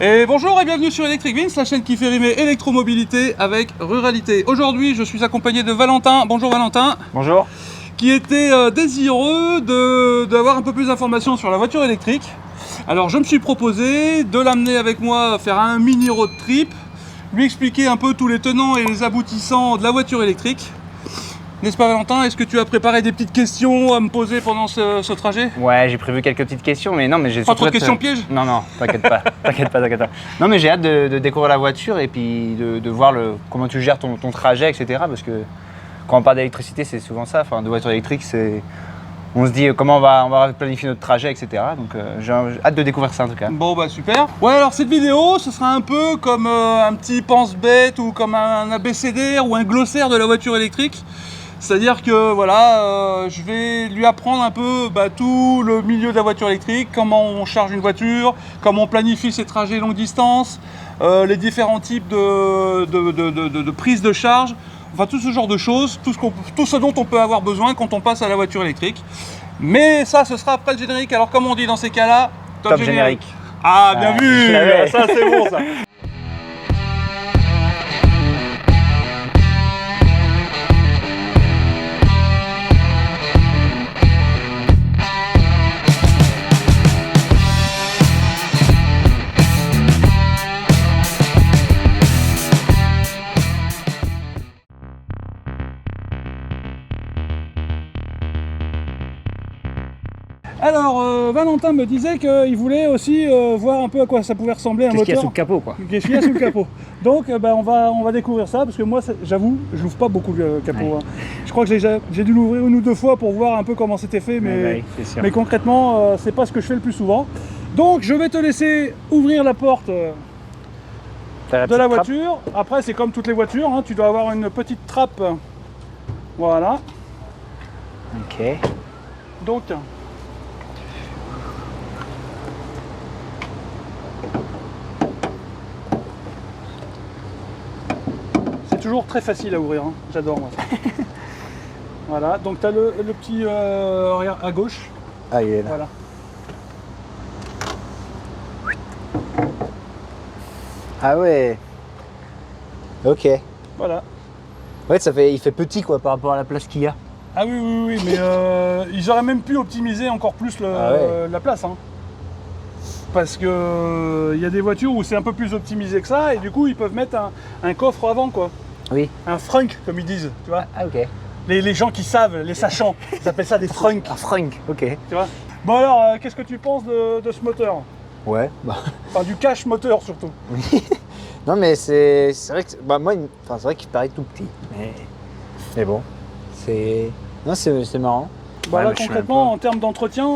Et bonjour et bienvenue sur Electric Vince, la chaîne qui fait rimer électromobilité avec ruralité. Aujourd'hui, je suis accompagné de Valentin. Bonjour Valentin. Bonjour. Qui était désireux d'avoir un peu plus d'informations sur la voiture électrique. Alors, je me suis proposé de l'amener avec moi faire un mini road trip, lui expliquer un peu tous les tenants et les aboutissants de la voiture électrique. N'est-ce pas Valentin? Est-ce que tu as préparé des petites questions à me poser pendant ce trajet? Ouais, j'ai prévu quelques petites questions, mais non, mais j'ai pas trop de questions pièges? Non, t'inquiète pas, t'inquiète pas. Non, mais j'ai hâte de découvrir la voiture et puis de voir comment tu gères ton trajet, etc. Parce que quand on parle d'électricité, c'est souvent ça. Enfin, de voiture électrique, on se dit comment on va planifier notre trajet, etc. Donc j'ai hâte de découvrir ça en tout cas. Bon bah super. Ouais, alors cette vidéo, ce sera un peu comme un petit pense-bête ou comme un abécédaire ou un glossaire de la voiture électrique. C'est-à-dire que voilà, je vais lui apprendre un peu tout le milieu de la voiture électrique, comment on charge une voiture, comment on planifie ses trajets longue distance, les différents types de prise de charge, enfin tout ce genre de choses, tout ce dont on peut avoir besoin quand on passe à la voiture électrique. Mais ça, ce sera après le générique. Alors comme on dit dans ces cas-là, top générique. Ah, bien vu. Ça c'est bon ça. Alors, Valentin me disait qu'il voulait aussi voir un peu à quoi ça pouvait ressembler un moteur. Qu'est-ce qu'il y a sous le capot, quoi. Qu'est-ce qu'il y a sous le capot. Donc, on va découvrir ça, parce que moi, j'avoue, je n'ouvre pas beaucoup le capot. Ouais. Hein. Je crois que j'ai dû l'ouvrir une ou deux fois pour voir un peu comment c'était fait, mais concrètement, c'est pas ce que je fais le plus souvent. Donc, je vais te laisser ouvrir la porte de la voiture. Après, c'est comme toutes les voitures, hein, tu dois avoir une petite trappe. Voilà. Ok. Donc, toujours très facile à ouvrir, hein. J'adore moi. Voilà, donc tu as le petit à gauche. Ah, il est là. Voilà. Ah ouais. Ok. Voilà. Ouais, il fait petit quoi par rapport à la place qu'il y a. Ah oui, mais ils auraient même pu optimiser encore plus la place. Hein. Parce que il y a des voitures où c'est un peu plus optimisé que ça et du coup ils peuvent mettre un coffre avant quoi. Oui. Un frunk comme ils disent, tu vois. Ah ok. Les gens qui savent, les sachants, ils appellent ça des frunks. Un frunk, ok. Tu vois. Bon alors, qu'est-ce que tu penses de ce moteur? Ouais. Enfin du cache moteur surtout. Oui. Non mais c'est vrai que c'est vrai qu'il paraît tout petit. Mais bon, c'est marrant. Bah là concrètement en termes d'entretien,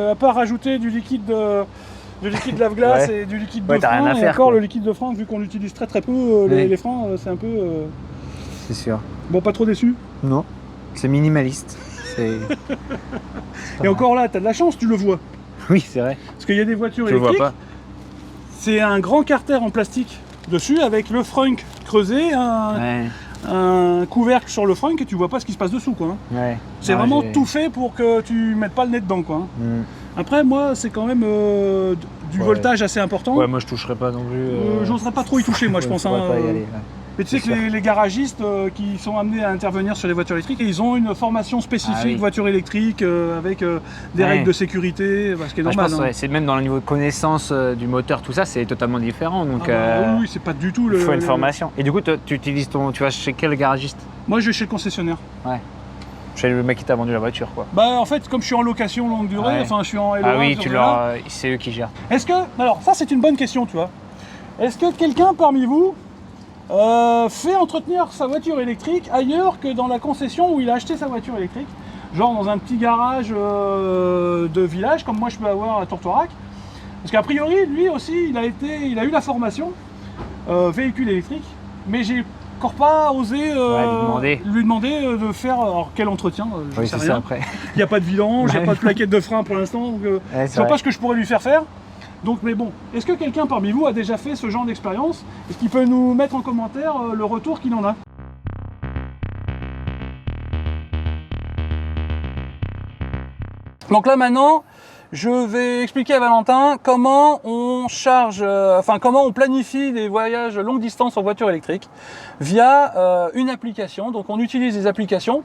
à part rajouter du liquide lave-glace et du liquide de frein, rien à faire, encore quoi. Le liquide de frein, vu qu'on utilise très peu les freins, c'est un peu... C'est sûr. Bon, pas trop déçu? Non, c'est minimaliste. Et encore là, t'as de la chance, tu le vois. Oui, c'est vrai. Parce qu'il y a des voitures Je le vois électriques, pas. c'est un grand carter en plastique dessus, avec le frunk creusé, un couvercle sur le frunk, et tu vois pas ce qui se passe dessous, quoi. Hein. Ouais. C'est vraiment tout fait pour que tu mettes pas le nez dedans, quoi. Hein. Après, moi, c'est quand même du voltage assez important. Ouais, moi je toucherais pas non plus. J'oserais pas trop y toucher, moi, je pense. Hein, pas y aller, Mais tu sais que les garagistes qui sont amenés à intervenir sur les voitures électriques, ils ont une formation spécifique voiture électrique avec des règles de sécurité, ce qui est normal. Je pense, c'est même dans le niveau de connaissance du moteur, tout ça, c'est totalement différent. Donc, oui, c'est pas du tout il faut une formation. Et du coup, tu vas chez quel garagiste? Moi, je vais chez le concessionnaire. Ouais. Chez le mec qui t'a vendu la voiture, quoi. En fait, comme je suis en location longue durée, enfin, je suis en LOA. Ah oui, c'est eux qui gèrent. Est-ce que, alors ça, c'est une bonne question, tu vois. Est-ce que quelqu'un parmi vous fait entretenir sa voiture électrique ailleurs que dans la concession où il a acheté sa voiture électrique, genre dans un petit garage de village comme moi je peux avoir à Tourtoirac, parce qu'a priori lui aussi il a eu la formation véhicule électrique, mais j'ai encore pas osé lui demander de faire alors quel entretien, je sais rien. Après. Il n'y a pas de vidange, il n'y a pas de plaquette de frein pour l'instant, donc je ne sais pas ce que je pourrais lui faire faire. Donc, mais bon, est-ce que quelqu'un parmi vous a déjà fait ce genre d'expérience? Est-ce qu'il peut nous mettre en commentaire le retour qu'il en a? Donc là maintenant, je vais expliquer à Valentin comment on charge, comment on planifie des voyages longue distance en voiture électrique via une application. Donc on utilise des applications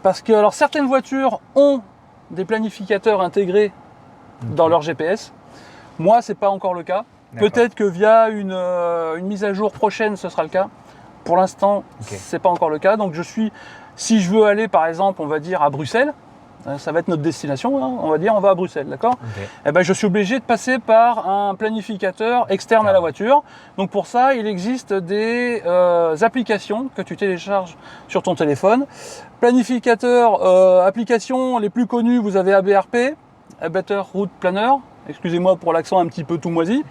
parce que alors certaines voitures ont des planificateurs intégrés dans leur GPS. Moi, c'est pas encore le cas. Peut-être que via une mise à jour prochaine, ce sera le cas. Pour l'instant, c'est pas encore le cas. Donc si je veux aller par exemple, on va dire à Bruxelles, ça va être notre destination, hein, on va dire on va à Bruxelles, d'accord? Et ben, je suis obligé de passer par un planificateur externe à la voiture. Donc pour ça, il existe des applications que tu télécharges sur ton téléphone. Planificateur, applications les plus connues, vous avez ABRP, A Better Route Planner, excusez-moi pour l'accent un petit peu tout moisi.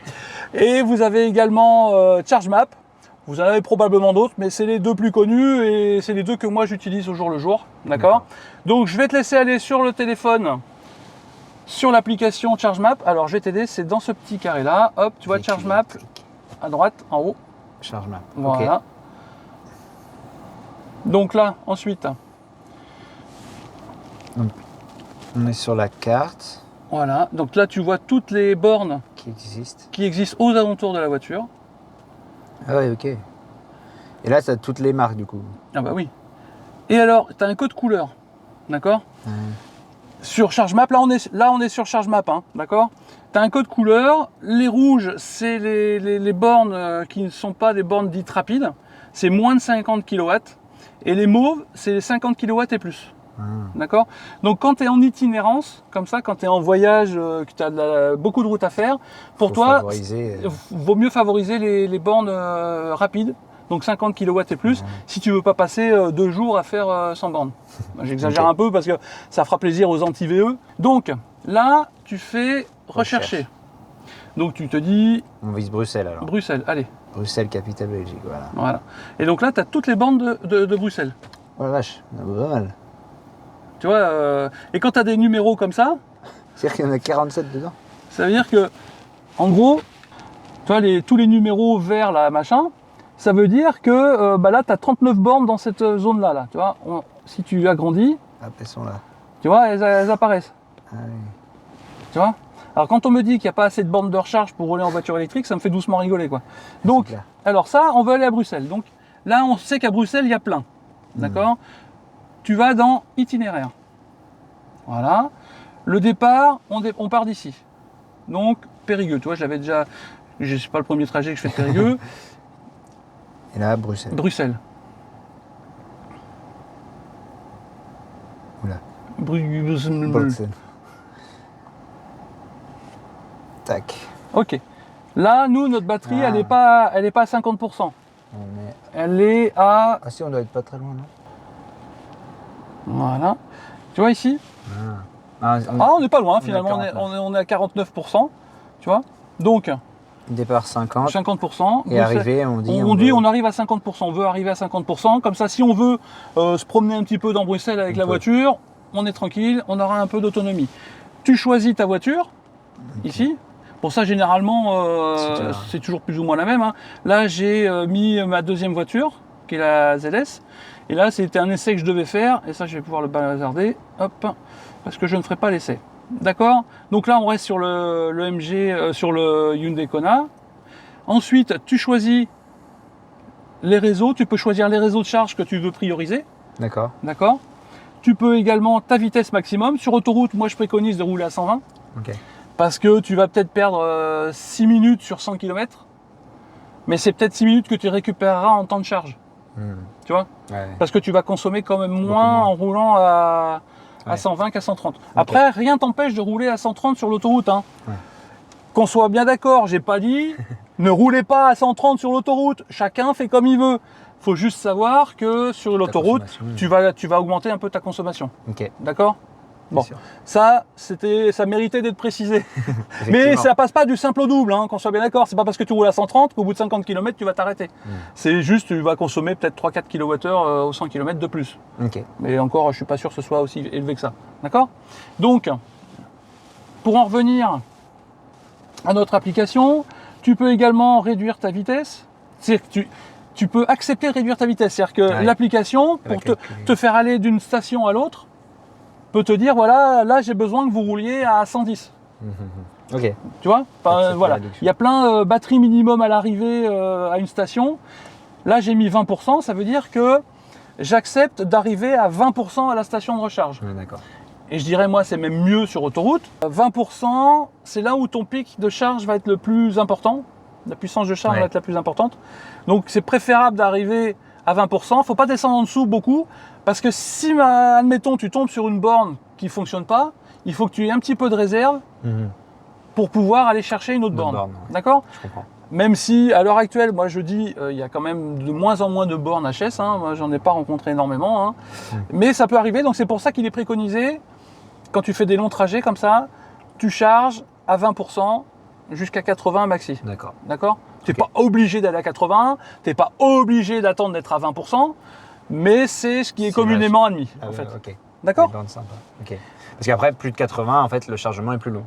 Et vous avez également ChargeMap. Vous en avez probablement d'autres, mais c'est les deux plus connus et c'est les deux que moi j'utilise au jour le jour. D'accord? Donc je vais te laisser aller sur le téléphone, sur l'application ChargeMap. Alors je vais t'aider, c'est dans ce petit carré là. Hop, tu vois ChargeMap à droite, en haut. ChargeMap. Voilà. Donc là, ensuite. Donc, on est sur la carte. Voilà. Donc là, tu vois toutes les bornes qui existent aux alentours de la voiture. Ah ouais, ok. Et là, tu as toutes les marques du coup. Ah bah oui. Et alors, tu as un code couleur, d'accord? Sur ChargeMap, là on est sur ChargeMap, hein, d'accord? Tu as un code couleur. Les rouges, c'est les bornes qui ne sont pas des bornes dites rapides. C'est moins de 50 kW. Et les mauves, c'est les 50 kW et plus. D'accord? Donc quand tu es en itinérance, comme ça, quand tu es en voyage, que tu as beaucoup de routes à faire, pour toi, vaut mieux favoriser les bornes rapides, donc 50 kW et plus, si tu veux pas passer 2 jours à faire 100 bornes. J'exagère un peu parce que ça fera plaisir aux anti-VE. Donc là, tu fais rechercher. Donc tu te dis... On vise Bruxelles alors. Bruxelles, allez. Bruxelles, capitale Belgique, voilà. Et donc là, tu as toutes les bornes de Bruxelles. Oh la vache, pas mal. Tu vois, et quand tu as des numéros comme ça... C'est-à-dire qu'il y en a 47 dedans? Ça veut dire que, en gros, tu vois, tous les numéros verts, là, machin, ça veut dire que là, tu as 39 bornes dans cette zone-là. Là, tu vois, si tu agrandis, elles sont là. Tu vois, elles apparaissent. Ah oui. Tu vois? Alors quand on me dit qu'il n'y a pas assez de bornes de recharge pour rouler en voiture électrique, ça me fait doucement rigoler, quoi. Donc, alors ça, on veut aller à Bruxelles. Donc là, on sait qu'à Bruxelles, il y a plein. D'accord? Tu vas dans itinéraire. Voilà. Le départ, on part d'ici. Donc, Périgueux. Tu vois, je l'avais déjà... Je ne sais pas le premier trajet que je fais de Périgueux. Et là, Bruxelles. Bruxelles. Oula. Bruxelles. Tac. Ok. Là, nous, notre batterie, elle n'est pas à 50%. Elle est à... Ah si, on doit être pas très loin, non? Voilà. Tu vois ici? On n'est pas loin, finalement. On est à 49%. Tu vois? Donc... Départ 50. 50%. Et arrivé, on dit... On arrive à 50%. On veut arriver à 50%. Comme ça, si on veut se promener un petit peu dans Bruxelles avec la voiture, on est tranquille, on aura un peu d'autonomie. Tu choisis ta voiture, ici. Pour ça, généralement, c'est toujours plus ou moins la même. Hein. Là, j'ai mis ma deuxième voiture, qui est la ZS. Et là, c'était un essai que je devais faire. Et ça, je vais pouvoir le bazarder. Hop, parce que je ne ferai pas l'essai. D'accord? Donc là, on reste sur le MG, sur le Hyundai Kona. Ensuite, tu choisis les réseaux. Tu peux choisir les réseaux de charge que tu veux prioriser. D'accord. D'accord? Tu peux également ta vitesse maximum. Sur autoroute, moi, je préconise de rouler à 120. Ok. Parce que tu vas peut-être perdre 6 minutes sur 100 km. Mais c'est peut-être 6 minutes que tu récupéreras en temps de charge. Tu vois? Parce que tu vas consommer quand même moins en roulant à 120 qu'à 130. Après, rien t'empêche de rouler à 130 sur l'autoroute. Hein. Qu'on soit bien d'accord, j'ai pas dit ne roulez pas à 130 sur l'autoroute. Chacun fait comme il veut. Faut juste savoir que sur l'autoroute, tu vas augmenter un peu ta consommation. D'accord? Bon, ça méritait d'être précisé. Mais ça passe pas du simple au double, hein, qu'on soit bien d'accord. C'est pas parce que tu roules à 130 qu'au bout de 50 km, tu vas t'arrêter. C'est juste, tu vas consommer peut-être 3-4 kWh au 100 km de plus. Mais encore, je suis pas sûr que ce soit aussi élevé que ça. D'accord? Donc, pour en revenir à notre application, tu peux également réduire ta vitesse. C'est-à-dire que tu peux accepter de réduire ta vitesse. C'est-à-dire que l'application, pour te faire aller d'une station à l'autre, peut te dire, voilà, là j'ai besoin que vous rouliez à 110. Ok. Tu vois, Donc, ça fait voilà. réduction. Il y a plein batterie minimum à l'arrivée à une station. Là, j'ai mis 20%, ça veut dire que j'accepte d'arriver à 20% à la station de recharge. Ouais, d'accord. Et je dirais, moi, c'est même mieux sur autoroute. 20%, c'est là où ton pic de charge va être le plus important. La puissance de charge Ouais. va être la plus importante. Donc, c'est préférable d'arriver à 20%. Il ne faut pas descendre en dessous beaucoup. Parce que si, admettons, tu tombes sur une borne qui ne fonctionne pas, il faut que tu aies un petit peu de réserve pour pouvoir aller chercher une autre borne. Ouais. D'accord ? Je comprends. Même si, à l'heure actuelle, moi je dis, il y a quand même de moins en moins de bornes HS, hein, moi j'en ai pas rencontré énormément, hein. Mais ça peut arriver, donc c'est pour ça qu'il est préconisé, quand tu fais des longs trajets comme ça, tu charges à 20% jusqu'à 80 maxi. D'accord. D'accord ? Tu n'es Ok. pas obligé d'aller à 80, tu n'es pas obligé d'attendre d'être à 20%, mais c'est ce qui est C'est communément admis, Ah en ouais, fait. ok. D'accord ? Des bornes sympas. Ok. Parce qu'après, plus de 80, en fait, le chargement est plus long.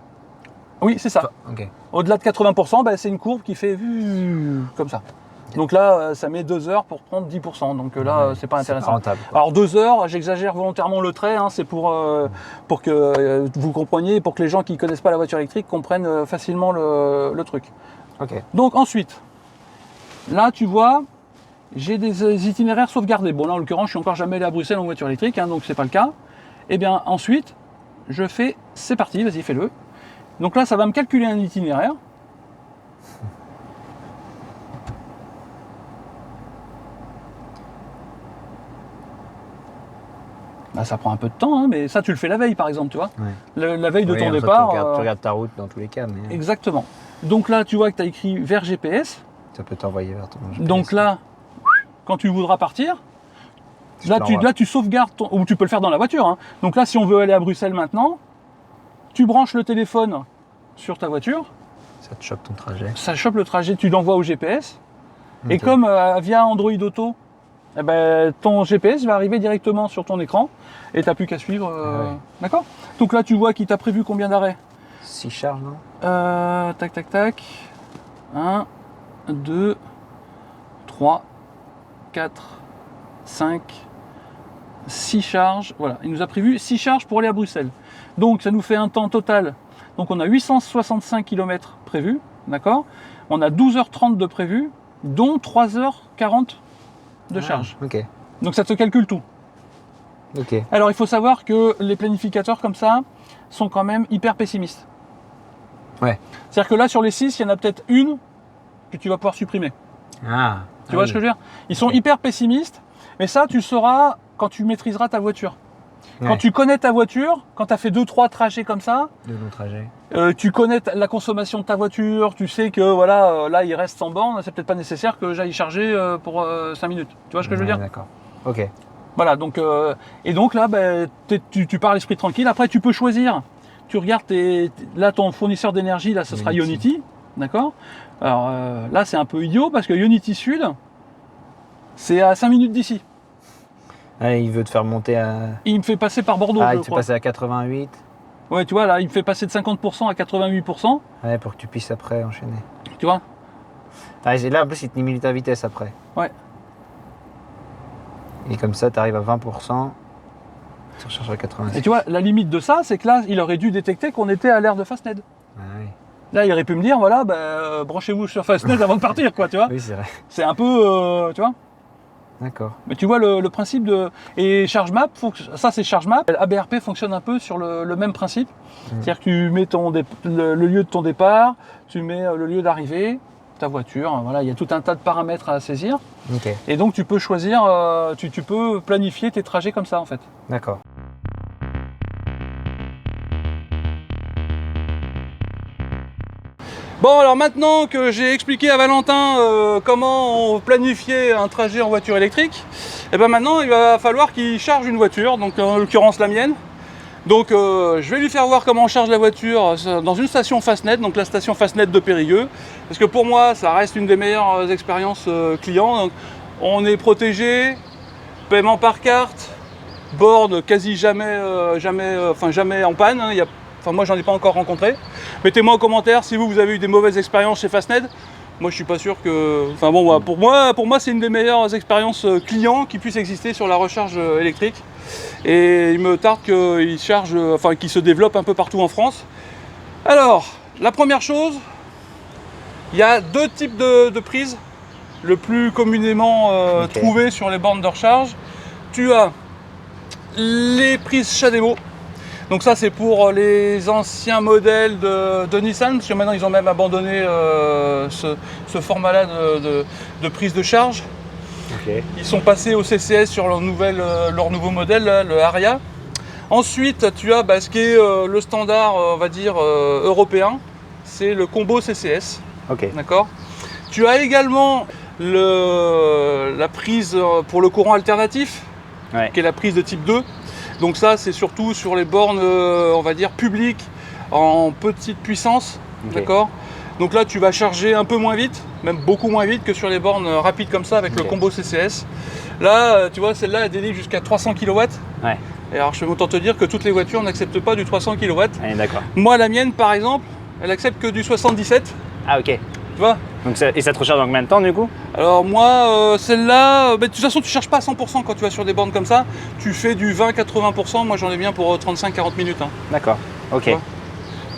Oui, c'est ça. Ok. Au-delà de 80%, ben, c'est une courbe qui fait comme ça. Donc là, ça met 2 heures pour prendre 10%. Donc là, Ouais, c'est pas intéressant. rentable, quoi. Alors 2 heures, j'exagère volontairement le trait, hein, c'est pour que vous compreniez, pour que les gens qui ne connaissent pas la voiture électrique comprennent facilement le truc. Ok. Donc ensuite, là tu vois, j'ai des itinéraires sauvegardés. Bon là en l'occurrence, je suis encore jamais allé à Bruxelles en voiture électrique, hein, donc c'est pas le cas. Et bien ensuite, je fais, c'est parti, vas-y fais-le. Donc là, ça va me calculer un itinéraire. Bah, ça prend un peu de temps, hein, mais ça, tu le fais la veille, par exemple, tu vois. Ouais. La veille de Oui, ton en fait, départ. tu regardes ta route dans tous les cas, mais Exactement. Donc là, tu vois que tu as écrit vers GPS. ça peut t'envoyer vers ton GPS. Donc là, quand tu voudras partir, Je là te l'envoie. tu sauvegardes, ou tu peux le faire dans la voiture, hein. Donc là, si on veut aller à Bruxelles maintenant, tu branches le téléphone sur ta voiture, Ça te chope ton trajet. ça chope le trajet, tu l'envoies au GPS. Et Ok. comme via Android Auto, eh ben, ton GPS va arriver directement sur ton écran et tu n'as plus qu'à suivre. Ah ouais. D'accord ? Donc là, tu vois qu'il t'a prévu combien d'arrêts ? 6 charges, non? Tac, tac, tac. 1, 2, 3, 4, 5, 6 charges. Voilà, il nous a prévu 6 charges pour aller à Bruxelles. Donc ça nous fait un temps total. Donc on a 865 km prévus, d'accord ? On a 12h30 de prévu, dont 3h40 de charge. Ok. Donc ça te calcule tout. Ok. Alors il faut savoir que les planificateurs comme ça sont quand même hyper pessimistes. Ouais. C'est-à-dire que là sur les 6, il y en a peut-être une que tu vas pouvoir supprimer. Ah. Tu vois ce que je veux dire ? Ils sont hyper pessimistes, mais ça tu le sauras quand tu maîtriseras ta voiture. Quand tu connais ta voiture, quand tu as fait 2-3 trajets comme ça, De long trajet. tu connais la consommation de ta voiture, tu sais que voilà, là il reste 100 bornes, c'est peut-être pas nécessaire que j'aille charger pour 5 minutes. Tu vois ce que je veux dire ? D'accord. Ok. Voilà, donc, et donc là, ben, tu pars l'esprit tranquille. Après, tu peux choisir. Tu regardes, là, ton fournisseur d'énergie, là, ce sera Ionity. D'accord ? Alors là, c'est un peu idiot parce que Ionity Sud, c'est à 5 minutes d'ici. Ah, il veut te faire monter à. Il me fait passer par Bordeaux, Ah, je il te fait crois. passer à 88. Ouais, tu vois, là, il me fait passer de 50% à 88%. Ouais, pour que tu puisses après enchaîner. Tu vois ? Ah, et là, en plus, il te limite ta vitesse après. Ouais. Et comme ça, tu arrives à 20%. Tu recharges à 86. Et tu vois, la limite de ça, c'est que là, il aurait dû détecter qu'on était à l'ère de Fastned. Ah, oui. Là, il aurait pu me dire, voilà, ben, branchez-vous sur Fastned avant de partir, quoi, tu vois ? Oui, c'est vrai. C'est un peu, tu vois ? D'accord. Mais tu vois le principe de... Et ChargeMap, ça c'est ChargeMap. ABRP fonctionne un peu sur le même principe. C'est-à-dire que tu mets le lieu de ton départ, tu mets le lieu d'arrivée, ta voiture, voilà, il y a tout un tas de paramètres à saisir. Ok. Et donc tu peux choisir, tu peux planifier tes trajets comme ça en fait. D'accord. Bon, alors maintenant que j'ai expliqué à Valentin comment on planifiait un trajet en voiture électrique, et ben maintenant il va falloir qu'il charge une voiture, donc en l'occurrence la mienne. Donc je vais lui faire voir comment on charge la voiture dans une station Fastned, donc la station Fastned de Périgueux, parce que pour moi ça reste une des meilleures expériences clients. Donc, on est protégé, paiement par carte, borne quasi jamais en panne, hein. Enfin, moi, j'en ai pas encore rencontré. Mettez-moi en commentaire si vous avez eu des mauvaises expériences chez Fastned. Moi, je suis pas sûr que... Enfin bon, pour moi, c'est une des meilleures expériences clients qui puisse exister sur la recharge électrique. Et il me tarde qu'il charge, qu'il se développe un peu partout en France. Alors, la première chose, il y a deux types de prises, le plus communément trouvé sur les bornes de recharge. Tu as les prises Shademo. Donc ça c'est pour les anciens modèles de Nissan, parce que maintenant ils ont même abandonné ce format-là de prise de charge. Okay. Ils sont passés au CCS sur leur nouveau modèle, là, le Aria. Ensuite tu as ce qui est le standard, on va dire, européen, c'est le combo CCS. Okay. D'accord. Tu as également la prise pour le courant alternatif, ouais. qui est la prise de type 2. Donc ça, c'est surtout sur les bornes, on va dire, publiques, en petite puissance, okay. D'accord. Donc là, tu vas charger un peu moins vite, même beaucoup moins vite que sur les bornes rapides comme ça, avec okay. le combo CCS. Là, tu vois, celle-là, elle délivre jusqu'à 300 kW. Ouais. Et alors, je peux autant te dire que toutes les voitures n'acceptent pas du 300 kW. Ouais, d'accord. Moi, la mienne, par exemple, elle accepte que du 77. Ah, ok. Tu vois. Donc et ça te recharge dans combien de temps du coup? Alors moi, celle-là, de toute façon tu ne charges pas à 100% quand tu vas sur des bornes comme ça. Tu fais du 20-80%, moi j'en ai bien pour 35-40 minutes. Hein. D'accord, ok.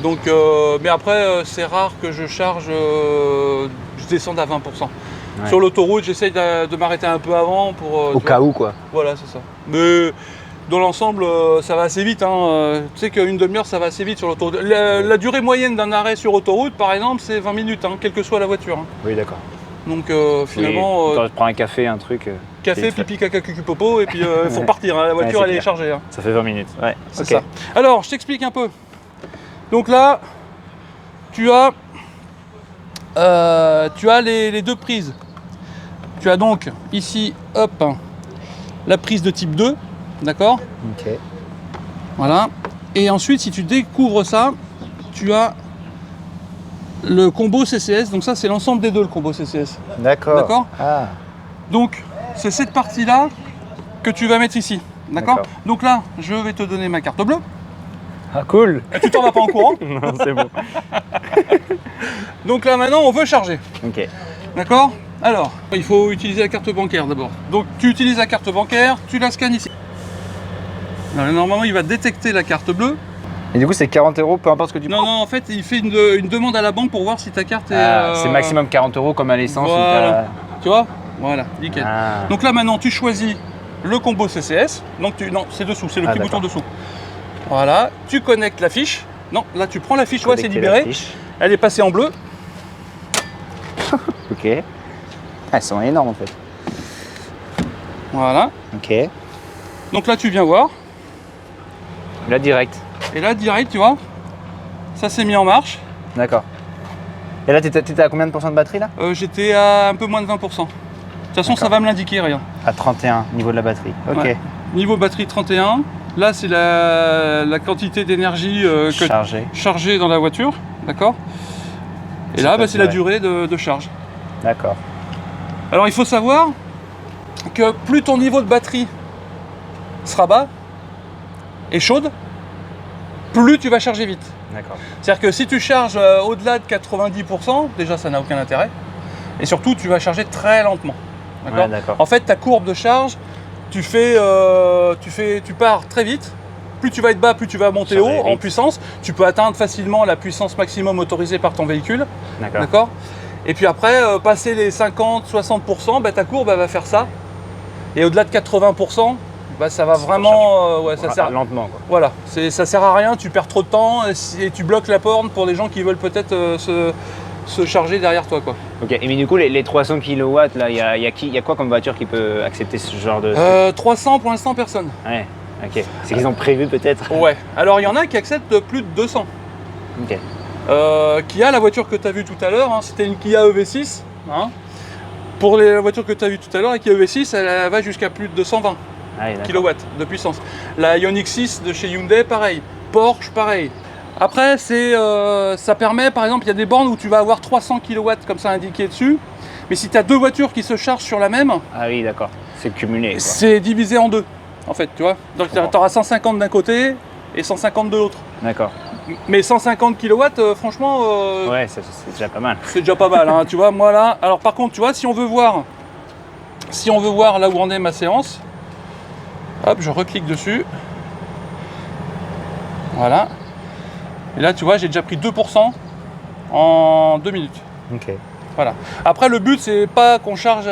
Donc, mais après c'est rare que je charge, je descende à 20%. Ouais. Sur l'autoroute, j'essaye de m'arrêter un peu avant pour... Au cas où quoi. Voilà, c'est ça. Mais dans l'ensemble, ça va assez vite. Hein. Tu sais qu'une demi-heure, ça va assez vite sur l'autoroute. La durée moyenne d'un arrêt sur autoroute, par exemple, c'est 20 minutes, hein, quelle que soit la voiture. Hein. Oui, d'accord. Donc finalement... Oui, tu prends un café, un truc... café, pipi, caca, cucu, popo, et puis il faut partir. Hein. La voiture, ouais, elle est chargée. Hein. Ça fait 20 minutes. Ouais, c'est ça. Alors, je t'explique un peu. Donc là, tu as les deux prises. Tu as donc ici, hop, la prise de type 2. D'accord. Ok. Voilà. Et ensuite, si tu découvres ça, tu as le combo CCS. Donc ça, c'est l'ensemble des deux, le combo CCS. D'accord. D'accord. Ah. Donc, c'est cette partie-là que tu vas mettre ici. D'accord. Donc là, je vais te donner ma carte bleue. Ah, cool. Et tu t'en vas pas en courant. Non, c'est bon. Donc là, maintenant, on veut charger. Ok. D'accord. Alors, il faut utiliser la carte bancaire d'abord. Donc, tu utilises la carte bancaire, tu la scannes ici. Alors, normalement, il va détecter la carte bleue. Et du coup, c'est 40 €, peu importe ce que tu prends. Non, en fait, il fait une demande à la banque pour voir si ta carte est... C'est maximum 40 € comme à l'essence. Voilà. Tu vois. Voilà, nickel. Ah. Donc là, maintenant, tu choisis le combo CCS. Donc, non, c'est dessous, c'est le petit bouton dessous. Voilà, tu connectes la fiche. Non, là, tu prends la fiche, ouais, c'est libéré. Elle est passée en bleu. Ok. Ah, elles sont énormes, en fait. Voilà. Ok. Donc là, tu viens voir. Là, direct. Et là, direct, tu vois, ça s'est mis en marche. D'accord. Et là, tu étais à combien de pourcents de batterie, là? J'étais à un peu moins de 20%. De toute façon, ça va me l'indiquer, regarde. À 31, niveau de la batterie. Ok. Ouais. Niveau batterie 31. Là, c'est la quantité d'énergie chargée dans la voiture. D'accord. Et là, c'est la durée de charge. D'accord. Alors, il faut savoir que plus ton niveau de batterie sera bas et chaude, plus tu vas charger vite. D'accord. C'est-à-dire que si tu charges au-delà de 90%, déjà ça n'a aucun intérêt. Et surtout, tu vas charger très lentement. D'accord. Ouais, en fait, ta courbe de charge, tu pars très vite. Plus tu vas être bas, plus tu vas monter haut en puissance. Tu peux atteindre facilement la puissance maximum autorisée par ton véhicule. D'accord. Et puis après, passer les 50-60%, ta courbe elle va faire ça. Et au-delà de 80%, ça va vraiment... ça sert lentement. Quoi. Voilà, ça sert à rien, tu perds trop de temps et tu bloques la borne pour les gens qui veulent peut-être se charger derrière toi. Quoi. Ok, et mais du coup, les 300 kW, là, il y a quoi comme voiture qui peut accepter ce genre de... 300 pour l'instant, personne. Ouais, ok. C'est qu'ils ont prévu peut-être. Ouais, alors il y en a qui acceptent plus de 200. Ok. Kia, la voiture que tu as vue tout à l'heure, hein, c'était une Kia EV6. Hein. Pour la voiture que tu as vue tout à l'heure, la Kia EV6, elle va jusqu'à plus de 220 kW de puissance. La Ioniq 6 de chez Hyundai, pareil. Porsche, pareil. Après, ça permet, par exemple, il y a des bornes où tu vas avoir 300 kW comme ça indiqué dessus. Mais si tu as deux voitures qui se chargent sur la même, ah oui, d'accord, c'est cumulé. C'est divisé en deux, en fait, tu vois. Donc tu auras 150 d'un côté et 150 de l'autre. D'accord. Mais 150 kW, franchement... ouais, c'est déjà pas mal. C'est déjà pas mal, hein, tu vois, moi là... Alors par contre, tu vois, si on veut voir là où en est ma séance, hop, je reclique dessus. Voilà. Et là, tu vois, j'ai déjà pris 2% en 2 minutes. Ok. Voilà. Après, le but, c'est pas qu'on charge.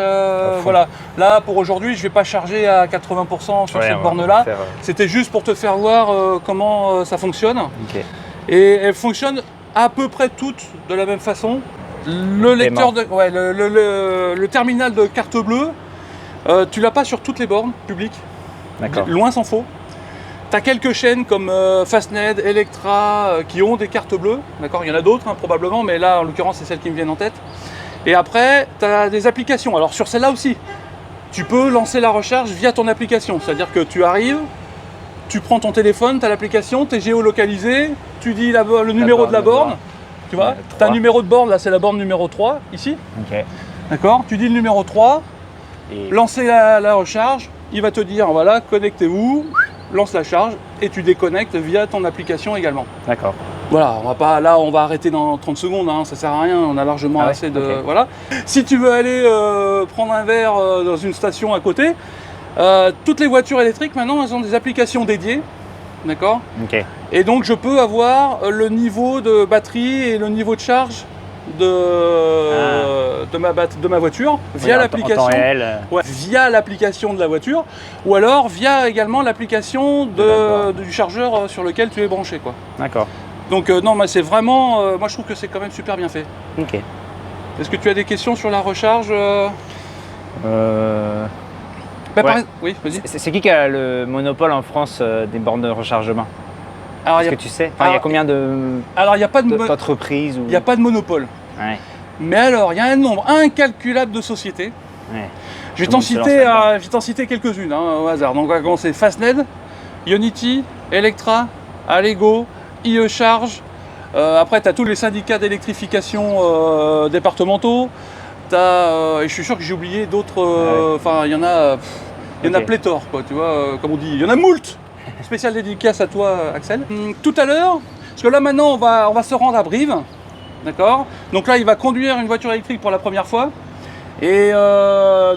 Voilà. Là, pour aujourd'hui, je vais pas charger à 80% sur cette borne-là. C'était juste pour te faire voir comment ça fonctionne. Ok. Et elles fonctionnent à peu près toutes de la même façon. Le lecteur, le terminal de carte bleue, tu l'as pas sur toutes les bornes publiques. D'accord. Loin s'en faut. Tu as quelques chaînes comme Fastned, Electra qui ont des cartes bleues. D'accord, il y en a d'autres probablement, mais là en l'occurrence c'est celles qui me viennent en tête. Et après, tu as des applications. Alors sur celle-là aussi, tu peux lancer la recharge via ton application. C'est-à-dire que tu arrives, tu prends ton téléphone, tu as l'application, tu es géolocalisé, tu dis le numéro de la borne. Tu vois, tu as un numéro de borne, là c'est la borne numéro 3, ici. Ok. D'accord, tu dis le numéro 3, lancez la recharge, il va te dire voilà, connectez-vous, lance la charge et tu déconnectes via ton application également. D'accord. Voilà, on va arrêter dans 30 secondes, hein, ça sert à rien, on a largement assez de... Okay. Voilà. Si tu veux aller prendre un verre dans une station à côté, toutes les voitures électriques maintenant elles ont des applications dédiées. D'accord. Ok. Et donc je peux avoir le niveau de batterie et le niveau de charge de ma voiture via l'application. Via l'application de la voiture, ou alors via également l'application du chargeur sur lequel tu es branché, quoi. D'accord. Donc non, mais c'est vraiment, moi je trouve que c'est quand même super bien fait. Ok. Est-ce que tu as des questions sur la recharge Oui, vas-y. C'est qui a le monopole en France des bornes de rechargement? Est-ce que tu sais? Il y a combien d'entreprises Il n'y a pas de monopole. Ouais. Mais alors, il y a un nombre incalculable de sociétés. Ouais. Je vais t'en citer quelques-unes au hasard. Donc on va commencer. Fastned, Ionity, Electra, Allego, IE Charge. Après, tu as tous les syndicats d'électrification départementaux. Et je suis sûr que j'ai oublié d'autres. Enfin, il y en a pléthore, quoi, tu vois, comme on dit. Il y en a moult. Spécial dédicace à toi, Axel. Tout à l'heure, parce que là maintenant, on va se rendre à Brive. D'accord. Donc là, il va conduire une voiture électrique pour la première fois. Et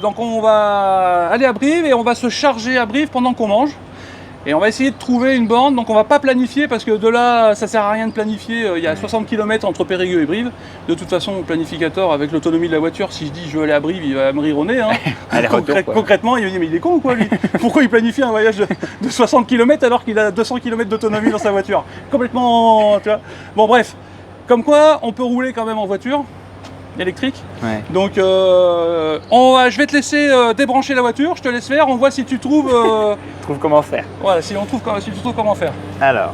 donc on va aller à Brive et on va se charger à Brive pendant qu'on mange. Et on va essayer de trouver une borne. Donc on va pas planifier parce que de là, ça sert à rien de planifier. Il y a 60 km entre Périgueux et Brive. De toute façon, le planificateur, avec l'autonomie de la voiture, si je dis je veux aller à Brive, il va me rire au nez. Hein. Concrètement, il va dire mais il est con ou quoi lui? Pourquoi il planifie un voyage de 60 km alors qu'il a 200 km d'autonomie dans sa voiture? Complètement, tu vois. Bon bref, comme quoi on peut rouler quand même en voiture électrique. Ouais. Donc je vais te laisser débrancher la voiture, je te laisse faire, on voit si tu trouves... trouve comment faire. Voilà, si tu trouves comment faire. Alors.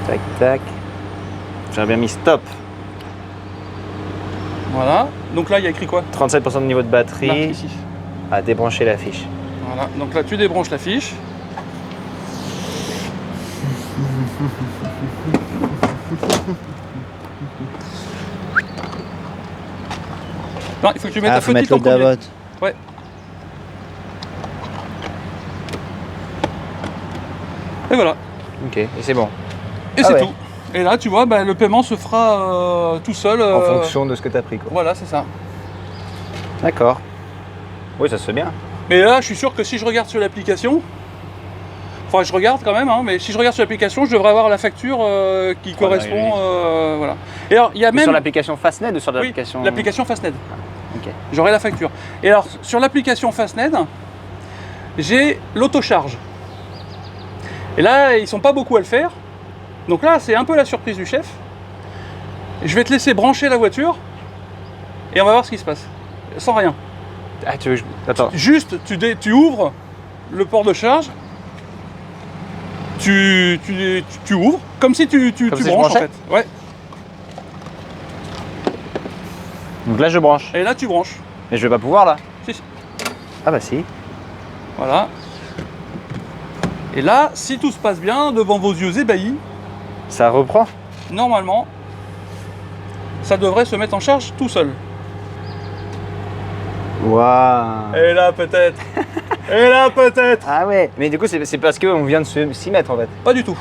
Tac, tac. J'aurais bien mis stop. Voilà, donc là il y a écrit quoi? 37% de niveau de batterie. Ici. À débrancher la fiche. Voilà, donc là tu débranches la fiche. Non, il faut que tu mettes ta petite en premier. Ouais. Et voilà. Ok, et c'est bon. Et c'est tout. Et là, tu vois, le paiement se fera tout seul. En fonction de ce que tu as pris, quoi. Voilà, c'est ça. D'accord. Oui, ça se fait bien. Mais là, je suis sûr que si je regarde sur l'application, enfin, je regarde quand même, hein, mais si je regarde sur l'application, je devrais avoir la facture qui correspond. Voilà. Et alors, il y a même... Sur l'application Fastned ou sur l'application... Oui, l'application Fastned. Okay. J'aurai la facture. Et alors, sur l'application Fastned, j'ai l'autocharge. Et là, ils sont pas beaucoup à le faire. Donc là, c'est un peu la surprise du chef. Je vais te laisser brancher la voiture et on va voir ce qui se passe. Sans rien. Ah, tu veux... Attends. Juste, tu ouvres le port de charge. Tu ouvres, comme si tu branches en fait. Ouais. Donc là je branche. Et là tu branches. Et je vais pas pouvoir là? Si. Ah bah si. Voilà. Et là, si tout se passe bien, devant vos yeux ébahis, ça reprend? Normalement, ça devrait se mettre en charge tout seul. Waouh. Et là peut-être. Et là peut-être. Ah ouais. Mais du coup c'est parce qu'on vient de s'y mettre en fait. Pas du tout.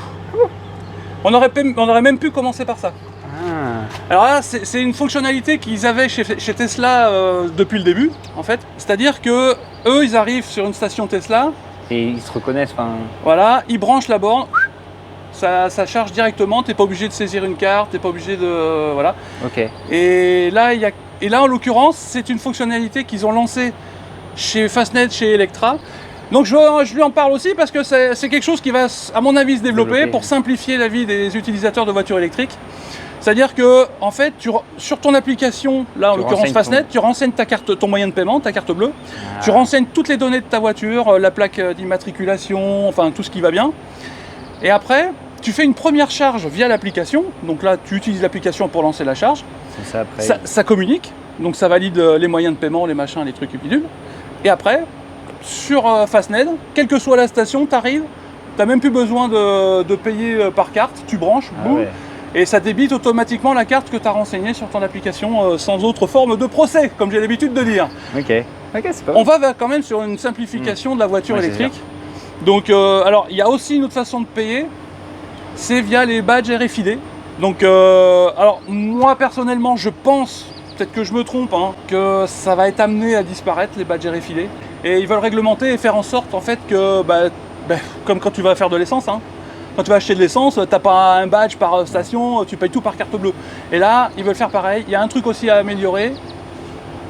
On aurait même pu commencer par ça. Ah. Alors là c'est une fonctionnalité qu'ils avaient chez Tesla depuis le début en fait. C'est-à-dire que eux ils arrivent sur une station Tesla. Et ils se reconnaissent. Voilà, ils branchent la borne. Ça charge directement, tu n'es pas obligé de saisir une carte, tu n'es pas obligé de... voilà. Ok. Et là, en l'occurrence, c'est une fonctionnalité qu'ils ont lancée chez Fastned, chez Electra. Donc je lui en parle aussi parce que c'est quelque chose qui va, à mon avis, se développer pour simplifier la vie des utilisateurs de voitures électriques. C'est-à-dire que, en fait, sur ton application, là en l'occurrence Fastned, tu renseignes ton moyen de paiement, ta carte bleue. Tu renseignes toutes les données de ta voiture, la plaque d'immatriculation, enfin tout ce qui va bien. Et après, tu fais une première charge via l'application. Donc là, tu utilises l'application pour lancer la charge. Ça, après... ça communique, donc ça valide les moyens de paiement, les machins, les trucs et bidules. Et après, sur Fastned, quelle que soit la station, tu arrives, tu n'as même plus besoin de payer par carte, tu branches, boum, et ça débite automatiquement la carte que tu as renseignée sur ton application sans autre forme de procès, comme j'ai l'habitude de dire. Ok, c'est pas mal. On va quand même sur une simplification de la voiture électrique. Donc, alors, il y a aussi une autre façon de payer, c'est via les badges RFID. Donc, alors, moi personnellement, je pense, peut-être que je me trompe, que ça va être amené à disparaître, les badges RFID. Et ils veulent réglementer et faire en sorte, en fait, que, comme quand tu vas faire de l'essence, quand tu vas acheter de l'essence, tu n'as pas un badge par station, tu payes tout par carte bleue. Et là, ils veulent faire pareil. Il y a un truc aussi à améliorer.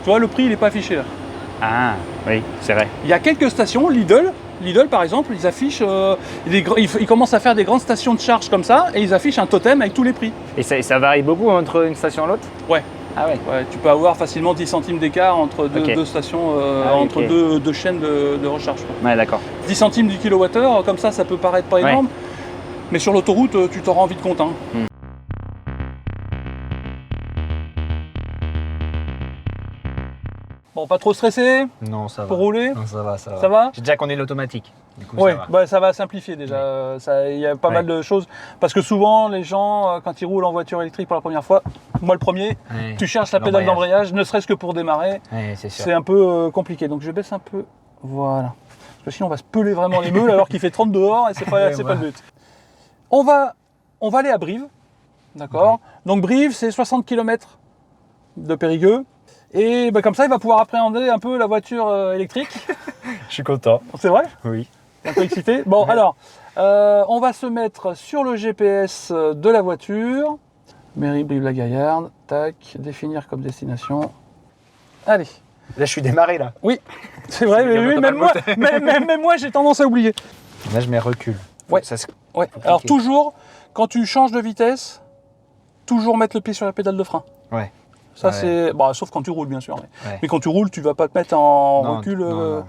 Tu vois, le prix, il n'est pas affiché là. Ah, oui, c'est vrai. Il y a quelques stations, Lidl par exemple, ils affichent, ils commencent à faire des grandes stations de charge comme ça, et ils affichent un totem avec tous les prix. Et ça varie beaucoup entre une station et l'autre? Ouais. Ah ouais. Tu peux avoir facilement 10 centimes d'écart entre deux stations, entre deux chaînes de recharge. Ouais, d'accord. 10 centimes du kilowattheure, comme ça peut paraître pas énorme, mais sur l'autoroute, tu t'en rends vite compte. Bon, pas trop stressé? Non, ça va. Pour rouler? Non, ça va. Ça va? J'ai déjà connu l'automatique. Oui, ça va simplifier déjà. Il y a pas mal de choses. Parce que souvent, les gens, quand ils roulent en voiture électrique pour la première fois, moi le premier, tu cherches la pédale d'embrayage, ne serait-ce que pour démarrer. C'est un peu compliqué. Donc je baisse un peu. Voilà. Parce que sinon, on va se peler vraiment les meules alors qu'il fait 30 dehors et c'est pas le but. On va aller à Brive. D'accord. Donc Brive, c'est 60 km de Périgueux. Et comme ça, il va pouvoir appréhender un peu la voiture électrique. Je suis content. C'est vrai? Oui. Un peu excité. Bon, alors, on va se mettre sur le GPS de la voiture. Mairie Brive-la-Gaillarde. Tac, définir comme destination. Allez. Là, je suis démarré, là. Oui, c'est vrai, même moi, j'ai tendance à oublier. Là, je mets recul. Ouais. Alors, toujours, quand tu changes de vitesse, toujours mettre le pied sur la pédale de frein. Ouais. Ça, c'est... Bon, sauf quand tu roules, bien sûr. Mais quand tu roules, tu vas pas te mettre en recul. Non.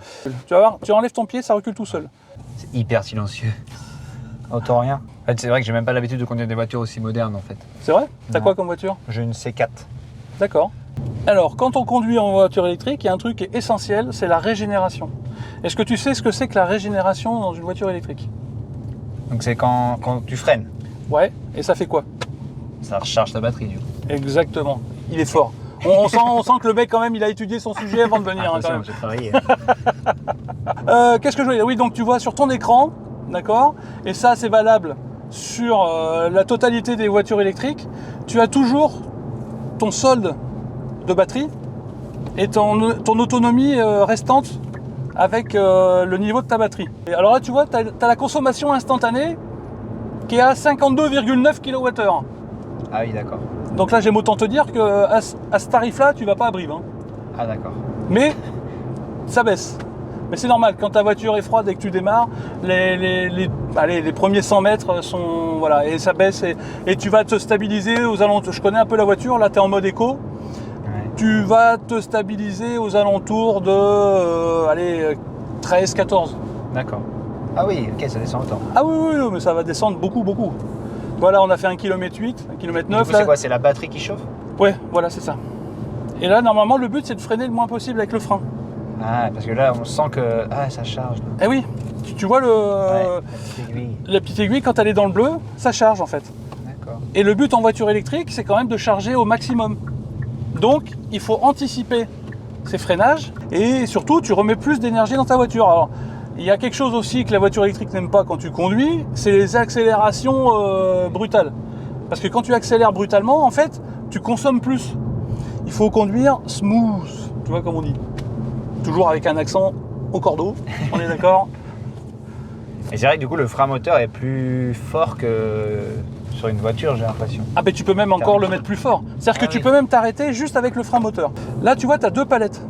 Tu vas voir, tu enlèves ton pied, ça recule tout seul. C'est hyper silencieux. Autant rien. En fait, c'est vrai que j'ai même pas l'habitude de conduire des voitures aussi modernes, en fait. C'est vrai? T'as quoi comme voiture? J'ai une C4. D'accord. Alors, quand on conduit en voiture électrique, il y a un truc qui est essentiel, c'est la régénération. Est-ce que tu sais ce que c'est que la régénération dans une voiture électrique? Donc c'est quand tu freines? Ouais, et ça fait quoi? Ça recharge ta batterie, du coup. Exactement. Il est fort. On sent que le mec, quand même, il a étudié son sujet avant de venir. J'ai travaillé. Qu'est-ce que je veux dire? Oui, donc tu vois sur ton écran, d'accord? Et ça, c'est valable sur la totalité des voitures électriques. Tu as toujours ton solde de batterie et ton autonomie restante avec le niveau de ta batterie. Et alors là, tu vois, tu as la consommation instantanée qui est à 52,9 kWh. Ah oui, d'accord. Donc là, j'aime autant te dire qu'à ce tarif-là, tu vas pas à Brive. Ah d'accord. Mais ça baisse. Mais c'est normal, quand ta voiture est froide et que tu démarres, les premiers 100 mètres sont... Voilà, et ça baisse et tu vas te stabiliser aux alentours. Je connais un peu la voiture, là tu es en mode éco. Ouais. Tu vas te stabiliser aux alentours de 13-14. D'accord. Ah oui, ok, ça descend autant. Ah oui, mais ça va descendre beaucoup. Voilà, on a fait 1,8 km, 1,9 km. C'est quoi, c'est la batterie qui chauffe? Ouais, voilà, c'est ça. Et là, normalement, le but, c'est de freiner le moins possible avec le frein. Ah, parce que là, on sent que ça charge. Là. Eh oui, tu vois la petite aiguille, quand elle est dans le bleu, ça charge en fait. D'accord. Et le but en voiture électrique, c'est quand même de charger au maximum. Donc, il faut anticiper ces freinages et surtout, tu remets plus d'énergie dans ta voiture. Alors, il y a quelque chose aussi que la voiture électrique n'aime pas quand tu conduis, c'est les accélérations brutales. Parce que quand tu accélères brutalement, en fait, tu consommes plus. Il faut conduire smooth, tu vois comme on dit. Toujours avec un accent au cordeau, on est d'accord? Et c'est vrai que du coup, le frein moteur est plus fort que sur une voiture, j'ai l'impression. Ah ben tu peux même encore le mettre plus fort. C'est-à-dire que tu peux même t'arrêter juste avec le frein moteur. Là, tu vois, tu as 2 palettes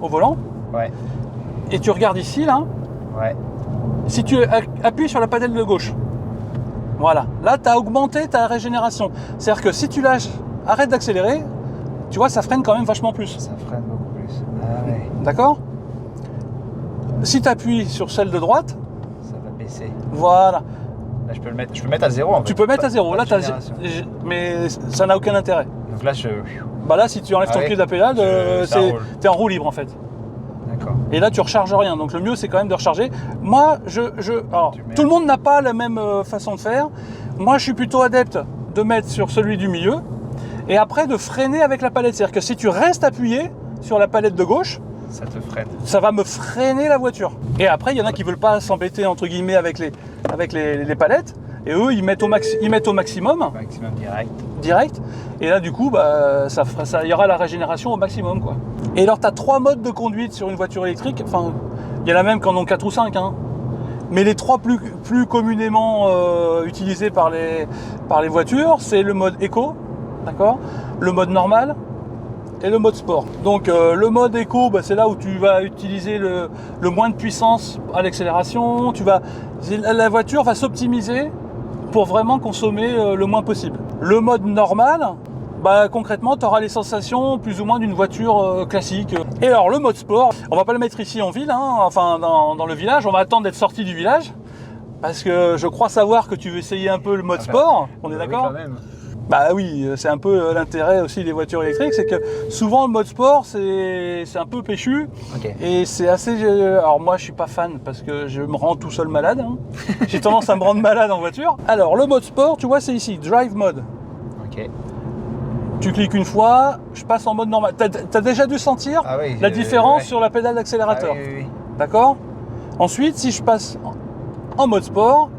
au volant. Ouais. Et tu regardes ici, là. Ouais. Si tu appuies sur la pédale de gauche, voilà. Là, tu as augmenté ta régénération. C'est-à-dire que si tu lâches, arrête d'accélérer, tu vois, ça freine quand même vachement plus. Ça freine beaucoup plus. Ah ouais. D'accord? Si tu appuies sur celle de droite, ça va baisser. Voilà. Là, je peux mettre à 0 en fait. Tu peux mettre à 0. Là, mais ça n'a aucun intérêt. Donc là, Bah là, si tu enlèves ton pied de la pédale, t'es en roue libre en fait. D'accord. Et là, tu recharges rien. Donc le mieux, c'est quand même de recharger. Moi, alors, tout le monde n'a pas la même façon de faire. Moi, je suis plutôt adepte de mettre sur celui du milieu et après de freiner avec la palette. C'est-à-dire que si tu restes appuyé sur la palette de gauche, ça te freine. Ça va me freiner la voiture. Et après, il y en a qui veulent pas s'embêter entre guillemets avec les palettes. Et eux, ils mettent au maximum. Maximum Direct. Et là, du coup, bah, il y aura la régénération au maximum, quoi. Et alors, tu as 3 modes de conduite sur une voiture électrique. Enfin, il y en a même qui en ont 4 ou 5. Hein. Mais les 3 plus communément utilisés par les voitures, c'est le mode éco, d'accord, le mode normal et le mode sport. Donc le mode éco, bah, c'est là où tu vas utiliser le moins de puissance à l'accélération. La voiture va s'optimiser pour vraiment consommer le moins possible. Le mode normal, bah, concrètement, tu auras les sensations plus ou moins d'une voiture classique. Et alors le mode sport, on va pas le mettre ici en ville, hein, enfin dans le village, on va attendre d'être sorti du village, parce que je crois savoir que tu veux essayer un peu le mode sport, on est d'accord ? Oui, quand même. Bah oui, c'est un peu l'intérêt aussi des voitures électriques, c'est que souvent le mode sport c'est un peu péchu. Okay. Et c'est assez... Alors moi je suis pas fan parce que je me rends tout seul malade, hein. J'ai tendance à me rendre malade en voiture. Alors le mode sport, tu vois, c'est ici, Drive Mode. Ok. Tu cliques une fois, je passe en mode normal. T'as déjà dû sentir la différence sur la pédale d'accélérateur. Oui. D'accord ? Ensuite, si je passe en mode sport...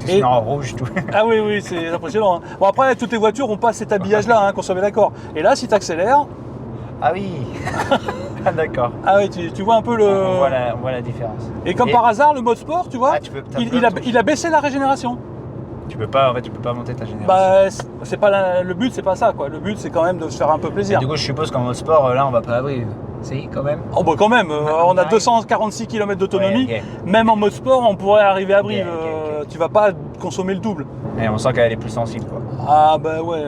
Et en rouge, tout. Ah oui, c'est impressionnant. Hein. Bon, après, toutes les voitures n'ont pas cet habillage-là, hein, qu'on soit bien d'accord. Et là, si tu accélères... Ah oui. D'accord. Ah oui, tu vois un peu le... On voit la différence. Et comme par hasard, le mode sport, tu vois, il a baissé la régénération. Tu peux pas monter ta génération. Bah, c'est pas le but, c'est pas ça, quoi. Le but, c'est quand même de se faire un peu plaisir. Et du coup, je suppose qu'en mode sport, là, on va pas à Brive. Si, quand même. Oh bah quand même, on a 246 km d'autonomie. Ouais, okay. Même en mode sport, on pourrait arriver à Brive. Okay. Tu vas pas consommer le double. Et on sent qu'elle est plus sensible, quoi. Ah bah ouais.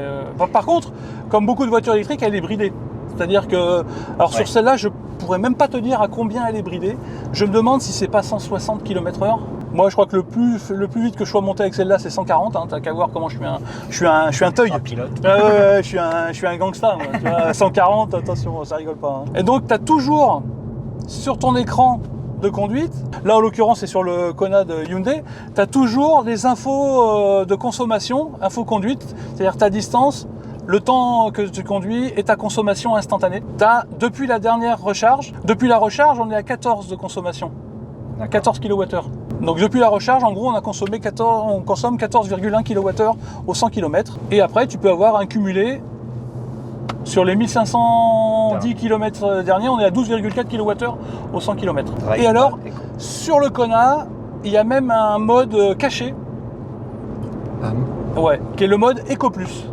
Par contre, comme beaucoup de voitures électriques, elle est bridée. C'est-à-dire que, alors sur celle-là, je pourrais même pas te dire à combien elle est bridée. Je me demande si c'est pas 160 km/h. Moi, je crois que le plus vite que je sois monté avec celle-là, c'est 140. Hein. T'as qu'à voir comment je suis un teuil. Un pilote. Je suis un gangsta. Moi, tu vois, 140, attention, ça rigole pas. Hein. Et donc, tu as toujours sur ton écran de conduite, là en l'occurrence c'est sur le Kona de Hyundai, tu as toujours des infos de consommation, infos conduite, c'est-à-dire ta distance, le temps que tu conduis et ta consommation instantanée. Depuis la dernière recharge, on est à 14 de consommation. 14 kWh. Donc depuis la recharge, en gros, on consomme 14,1 kWh au 100 km. Et après, tu peux avoir un cumulé sur les 1510 km derniers, on est à 12,4 kWh au 100 km. Et alors, sur le Kona, il y a même un mode caché. Ouais, qui est le mode Eco Plus.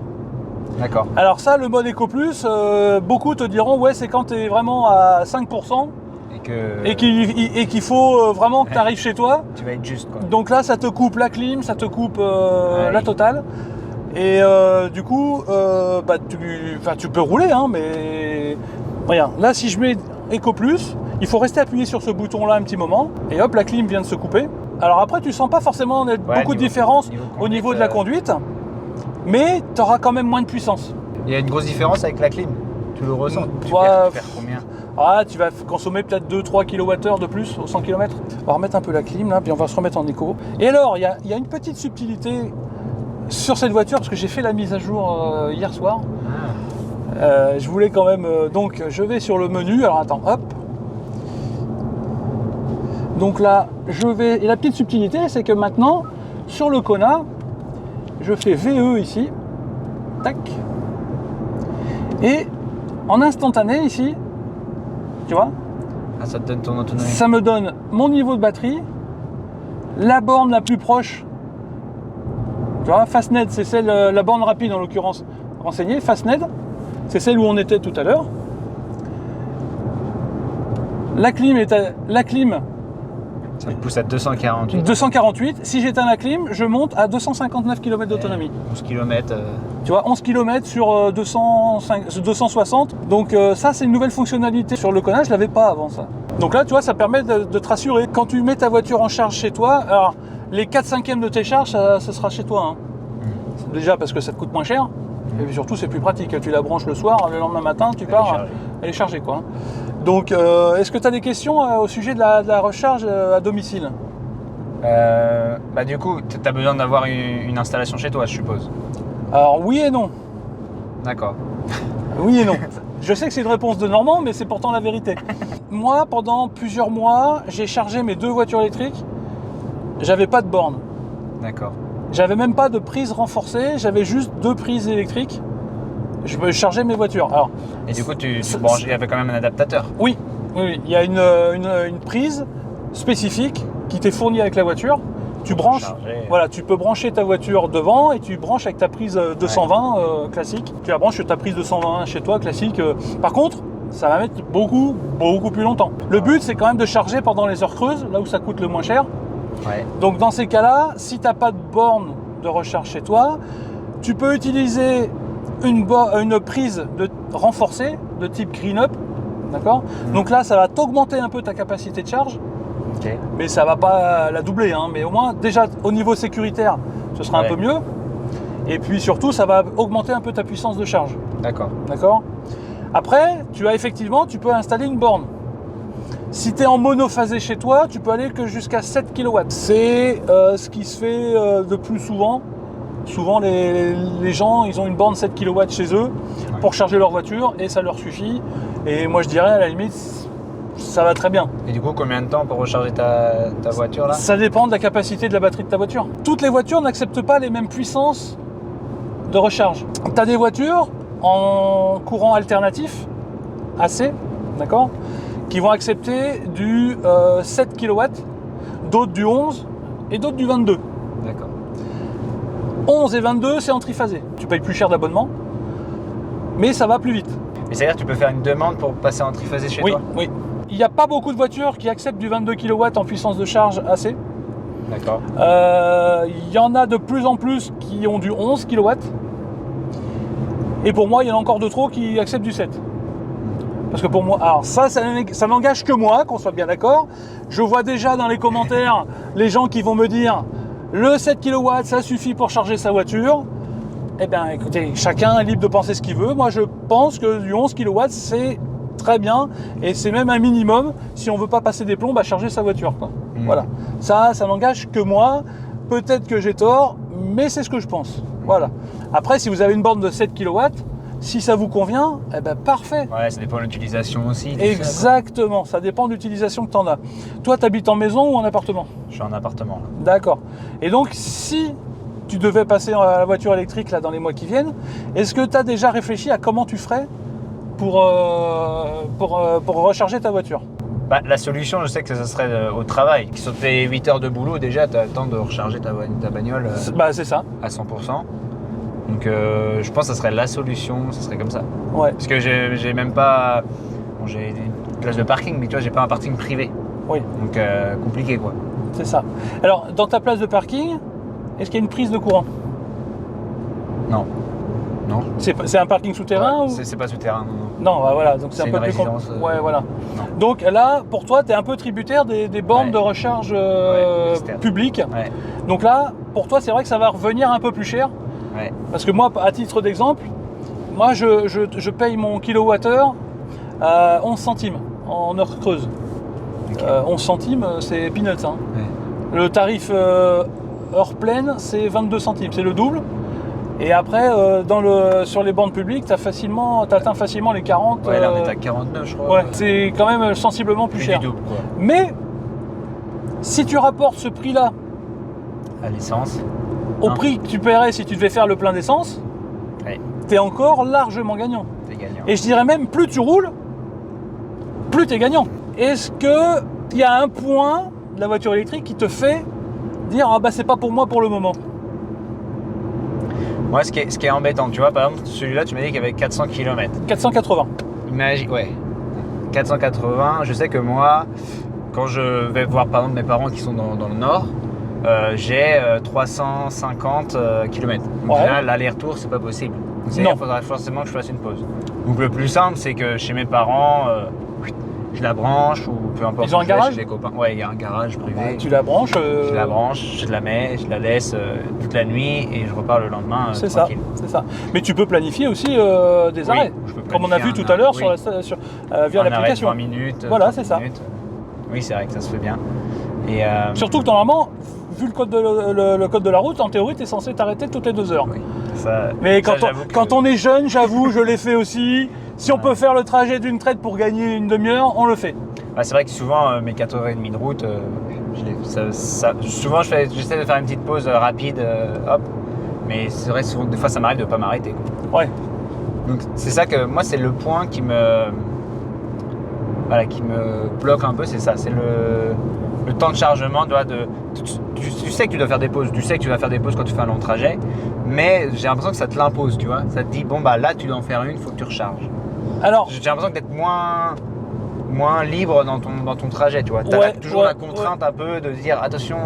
D'accord. Alors ça, le mode Eco Plus, beaucoup te diront, ouais, c'est quand tu es vraiment à 5%. Et qu'il faut vraiment que tu arrives chez toi. Tu vas être juste, quoi. Donc là, ça te coupe la clim, ça te coupe la totale. Et du coup, tu peux rouler, hein, mais regarde, là, si je mets Eco Plus, il faut rester appuyé sur ce bouton-là un petit moment. Et hop, la clim vient de se couper. Alors après, tu sens pas forcément beaucoup de différence au niveau de la conduite, mais tu auras quand même moins de puissance. Il y a une grosse différence avec la clim. Tu le ressens. Tu perds combien ? Tu vas consommer peut-être 2-3 kWh de plus au 100 km. On va remettre un peu la clim là, puis on va se remettre en éco. Et alors, il y a une petite subtilité sur cette voiture, parce que j'ai fait la mise à jour hier soir. Je voulais quand même... donc, je vais sur le menu. Alors, attends, hop. Donc là, je vais... Et la petite subtilité, c'est que maintenant, sur le Kona, je fais VE ici. Tac. Et en instantané ici, tu vois, ça te donne ton autonomie. Ça me donne mon niveau de batterie, la borne la plus proche, tu vois, Fastned, c'est celle, la borne rapide en l'occurrence, renseignée, Fastned, c'est celle où on était tout à l'heure. La clim, Ça me pousse à 248. 248. Si j'éteins la clim, je monte à 259 km d'autonomie. 11 km. Tu vois, 11 km sur 260. Donc ça, c'est une nouvelle fonctionnalité sur le Kona, je l'avais pas avant ça. Donc là, tu vois, ça permet de te rassurer. Quand tu mets ta voiture en charge chez toi, alors les 4/5 de tes charges, ça sera chez toi. Hein. Déjà parce que ça te coûte moins cher. Et puis surtout, c'est plus pratique. Tu la branches le soir, le lendemain matin, tu pars, elle est chargée, quoi. Donc, est-ce que tu as des questions au sujet de la recharge à domicile? Du coup, tu as besoin d'avoir une installation chez toi, je suppose. Alors, oui et non. D'accord. Oui et non. Je sais que c'est une réponse de Normand, mais c'est pourtant la vérité. Moi, pendant plusieurs mois, j'ai chargé mes 2 voitures électriques. J'avais pas de borne. D'accord. J'avais même pas de prise renforcée, j'avais juste 2 prises électriques. Je me chargeais mes voitures. Alors, et du coup, tu branches, il y avait quand même un adaptateur. Oui. Il y a une prise spécifique qui t'est fournie avec la voiture. Tu branches, voilà, tu peux brancher ta voiture devant et tu branches avec ta prise 220 classique. Tu la branches sur ta prise 220 chez toi classique. Par contre, ça va mettre beaucoup plus longtemps. Le but, c'est quand même de charger pendant les heures creuses, là où ça coûte le moins cher. Ouais. Donc dans ces cas-là, si tu n'as pas de borne de recharge chez toi, tu peux utiliser une prise renforcée de type Green Up, d'accord. Donc là, ça va t'augmenter un peu ta capacité de charge, mais ça va pas la doubler, hein. Mais au moins, déjà, au niveau sécuritaire, ce sera un peu mieux. Et puis surtout, ça va augmenter un peu ta puissance de charge. D'accord. Après, tu peux installer une borne. Si tu es en monophasé chez toi, tu peux aller que jusqu'à 7 kW. C'est ce qui se fait de plus souvent. Souvent, les gens, ils ont une borne 7 kW chez eux pour charger leur voiture et ça leur suffit. Et moi, je dirais, à la limite, ça va très bien. Et du coup, combien de temps pour recharger ta voiture là? Ça dépend de la capacité de la batterie de ta voiture. Toutes les voitures n'acceptent pas les mêmes puissances de recharge. Tu as des voitures en courant alternatif, AC, d'accord, qui vont accepter du 7 kW, d'autres du 11 et d'autres du 22. D'accord. 11 et 22, c'est en triphasé. Tu payes plus cher d'abonnement, mais ça va plus vite. Mais c'est-à-dire que tu peux faire une demande pour passer en triphasé chez toi? Oui. Il n'y a pas beaucoup de voitures qui acceptent du 22 kW en puissance de charge AC. D'accord. Il y en a de plus en plus qui ont du 11 kW. Et pour moi, il y en a encore de trop qui acceptent du 7. Parce que pour moi, alors ça n'engage que moi, qu'on soit bien d'accord. Je vois déjà dans les commentaires les gens qui vont me dire le 7 kW, ça suffit pour charger sa voiture. Eh bien, écoutez, chacun est libre de penser ce qu'il veut. Moi, je pense que du 11 kW, c'est très bien. Et c'est même un minimum si on ne veut pas passer des plombs à charger sa voiture, quoi. Voilà. Ça n'engage que moi. Peut-être que j'ai tort, mais c'est ce que je pense. Voilà. Après, si vous avez une borne de 7 kW, si ça vous convient, eh ben parfait. Ouais, ça dépend de l'utilisation aussi. Exactement, ça dépend de l'utilisation que tu en as. Toi, tu habites en maison ou en appartement? Je suis en appartement. D'accord. Et donc, si tu devais passer à la voiture électrique là, dans les mois qui viennent, est-ce que tu as déjà réfléchi à comment tu ferais pour recharger ta voiture? La solution, je sais que ça serait au travail. Sur tes 8 heures de boulot, déjà, tu as le temps de recharger ta bagnole c'est ça. À 100%. Donc je pense que ça serait la solution, ça serait comme ça. Ouais. Parce que j'ai même pas... Bon, j'ai une place de parking, mais tu vois, j'ai pas un parking privé. Oui. Donc compliqué, quoi. C'est ça. Alors, dans ta place de parking, est-ce qu'il y a une prise de courant? Non. C'est un parking souterrain ou... C'est pas souterrain, non. Non, voilà, donc c'est un peu plus résidence, ouais, voilà. Non. Donc là, pour toi, tu es un peu tributaire des bornes de recharge publiques. Ouais. Donc là, pour toi, c'est vrai que ça va revenir un peu plus cher. Ouais. Parce que moi, à titre d'exemple, moi, je paye mon kilowattheure à 11 centimes en heure creuse. Okay. 11 centimes, c'est peanuts. Hein. Ouais. Le tarif heure pleine, c'est 22 centimes, c'est le double. Et après, sur les bandes publiques, tu atteins facilement les 40. Ouais, là on est à 49, je crois. Ouais, c'est quand même sensiblement plus cher. Du double, quoi. Mais si tu rapportes ce prix-là à l'essence, au prix que tu paierais si tu devais faire le plein d'essence, tu es encore largement gagnant. T'es gagnant. Et je dirais même, plus tu roules, plus tu es gagnant. Est-ce qu'il y a un point de la voiture électrique qui te fait dire ah bah c'est pas pour moi pour le moment. Moi, ce qui est embêtant, tu vois, par exemple, celui-là, tu m'as dit qu'il y avait 400 km. 480. Imagine, ouais. 480, je sais que moi, quand je vais voir par exemple mes parents qui sont dans le nord, j'ai 350 km. Donc là, l'aller-retour, c'est pas possible. C'est-à-dire qu'il faudrait forcément que je fasse une pause. Donc le plus simple, c'est que chez mes parents, je la branche ou peu importe. Ils ont un garage chez des copains. Ouais, il y a un garage privé. Ouais, tu la branches. Je la branche, je la mets, je la laisse toute la nuit et je repars le lendemain c'est tranquille. C'est ça. Mais tu peux planifier aussi des arrêts, comme on a vu tout à l'heure via l'application. 20 minutes. Voilà, c'est ça. Oui, c'est vrai que ça se fait bien. Et surtout que normalement, vu le code de la route, en théorie, tu es censé t'arrêter toutes les 2 heures. Oui, ça, mais quand on est jeune, j'avoue, je l'ai fait aussi. Si on peut faire le trajet d'une traite pour gagner une demi-heure, on le fait. Bah, c'est vrai que souvent, mes 4h30 de route, souvent j'essaie de faire une petite pause rapide, hop. Mais c'est vrai que des fois, ça m'arrive de ne pas m'arrêter. Ouais. Donc c'est ça que moi, c'est le point qui me bloque un peu, c'est ça. C'est le temps de chargement. Tu sais que tu dois faire des pauses, tu sais que tu vas faire des pauses quand tu fais un long trajet, mais j'ai l'impression que ça te l'impose, tu vois. Ça te dit, bon, bah là, tu dois en faire une, il faut que tu recharges. Alors, j'ai l'impression d'être moins libre dans ton trajet, tu vois. Tu as toujours la contrainte un peu de dire attention,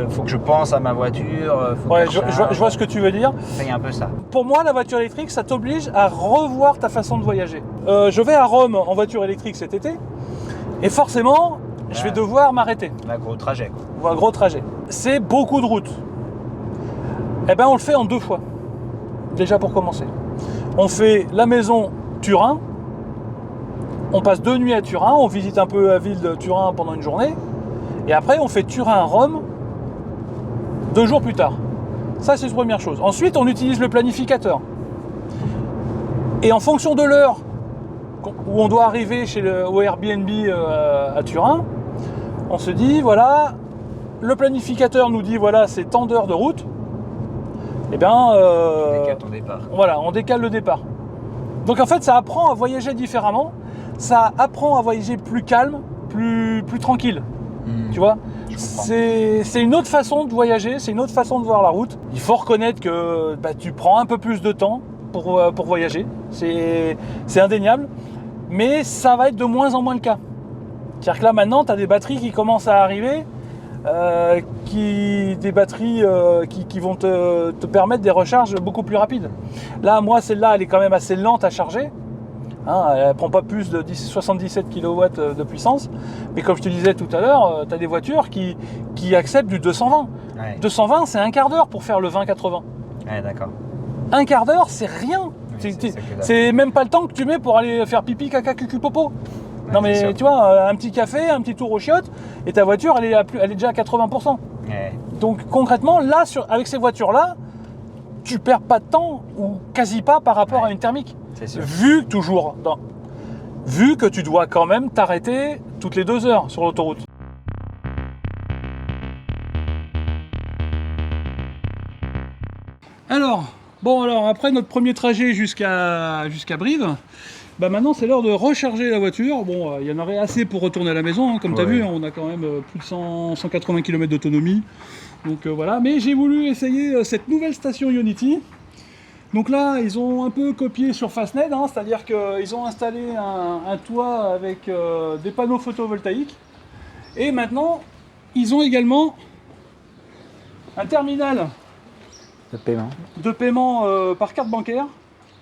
faut que je pense à ma voiture. Je vois ce que tu veux dire. Il y a un peu ça. Pour moi, la voiture électrique, ça t'oblige à revoir ta façon de voyager. Je vais à Rome en voiture électrique cet été et forcément, je vais devoir m'arrêter. Un gros trajet, quoi. Un gros trajet. C'est beaucoup de route. Eh ben, on le fait en 2 fois. Déjà pour commencer. On fait la maison Turin. On passe 2 nuits à Turin, on visite un peu la ville de Turin pendant une journée, et après on fait Turin-Rome 2 jours plus tard. Ça, c'est la première chose. Ensuite, on utilise le planificateur. Et en fonction de l'heure où on doit arriver au Airbnb à Turin, on se dit, voilà, le planificateur nous dit, voilà, c'est tant d'heures de route, et bien, on décale ton départ. Voilà, on décale le départ. Donc en fait, ça apprend à voyager différemment. Ça apprend à voyager plus calme, plus tranquille. Tu vois, c'est une autre façon de voyager, c'est une autre façon de voir la route. Il faut reconnaître que tu prends un peu plus de temps pour voyager. C'est indéniable. Mais ça va être de moins en moins le cas. C'est-à-dire que là, maintenant, tu as des batteries qui commencent à arriver, des batteries qui vont te permettre des recharges beaucoup plus rapides. Là, moi, celle-là, elle est quand même assez lente à charger. Elle ne prend pas plus de 77 kW de puissance. Mais comme je te disais tout à l'heure, tu as des voitures qui acceptent du 220. Ouais. 220, c'est un quart d'heure pour faire le 20-80. Ouais, d'accord. Un quart d'heure, c'est rien. Ouais, c'est même pas le temps que tu mets pour aller faire pipi, caca, cucu, popo. Ouais, non mais tu vois, un petit café, un petit tour aux chiottes, et ta voiture, elle est déjà à 80%. Ouais. Donc concrètement, là, avec ces voitures-là, tu perds pas de temps, ou quasi pas par rapport à une thermique. Vu que tu dois quand même t'arrêter toutes les 2 heures sur l'autoroute. Alors après notre premier trajet jusqu'à Brive, maintenant c'est l'heure de recharger la voiture. Bon, il y en aurait assez pour retourner à la maison, comme tu as vu, on a quand même plus de 180 km d'autonomie. Donc voilà, mais j'ai voulu essayer cette nouvelle station Ionity. Donc là, ils ont un peu copié sur Fastned, c'est-à-dire qu'ils ont installé un toit avec des panneaux photovoltaïques. Et maintenant, ils ont également un terminal de paiement par carte bancaire,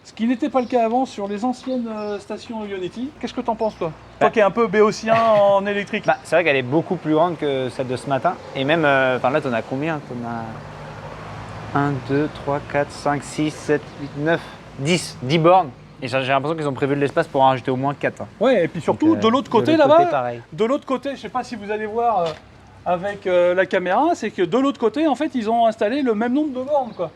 ce qui n'était pas le cas avant sur les anciennes stations Ionity. Qu'est-ce que tu en penses, toi ? Toi qui es un peu béotien en électrique. C'est vrai qu'elle est beaucoup plus grande que celle de ce matin. Et même, là, tu en as combien ? 1, 2, 3, 4, 5, 6, 7, 8, 9, 10 bornes. Et j'ai l'impression qu'ils ont prévu de l'espace pour en rajouter au moins 4. Ouais, et puis surtout, de l'autre côté là-bas, de l'autre côté, je ne sais pas si vous allez voir avec la caméra, c'est que de l'autre côté, en fait, ils ont installé le même nombre de bornes, quoi.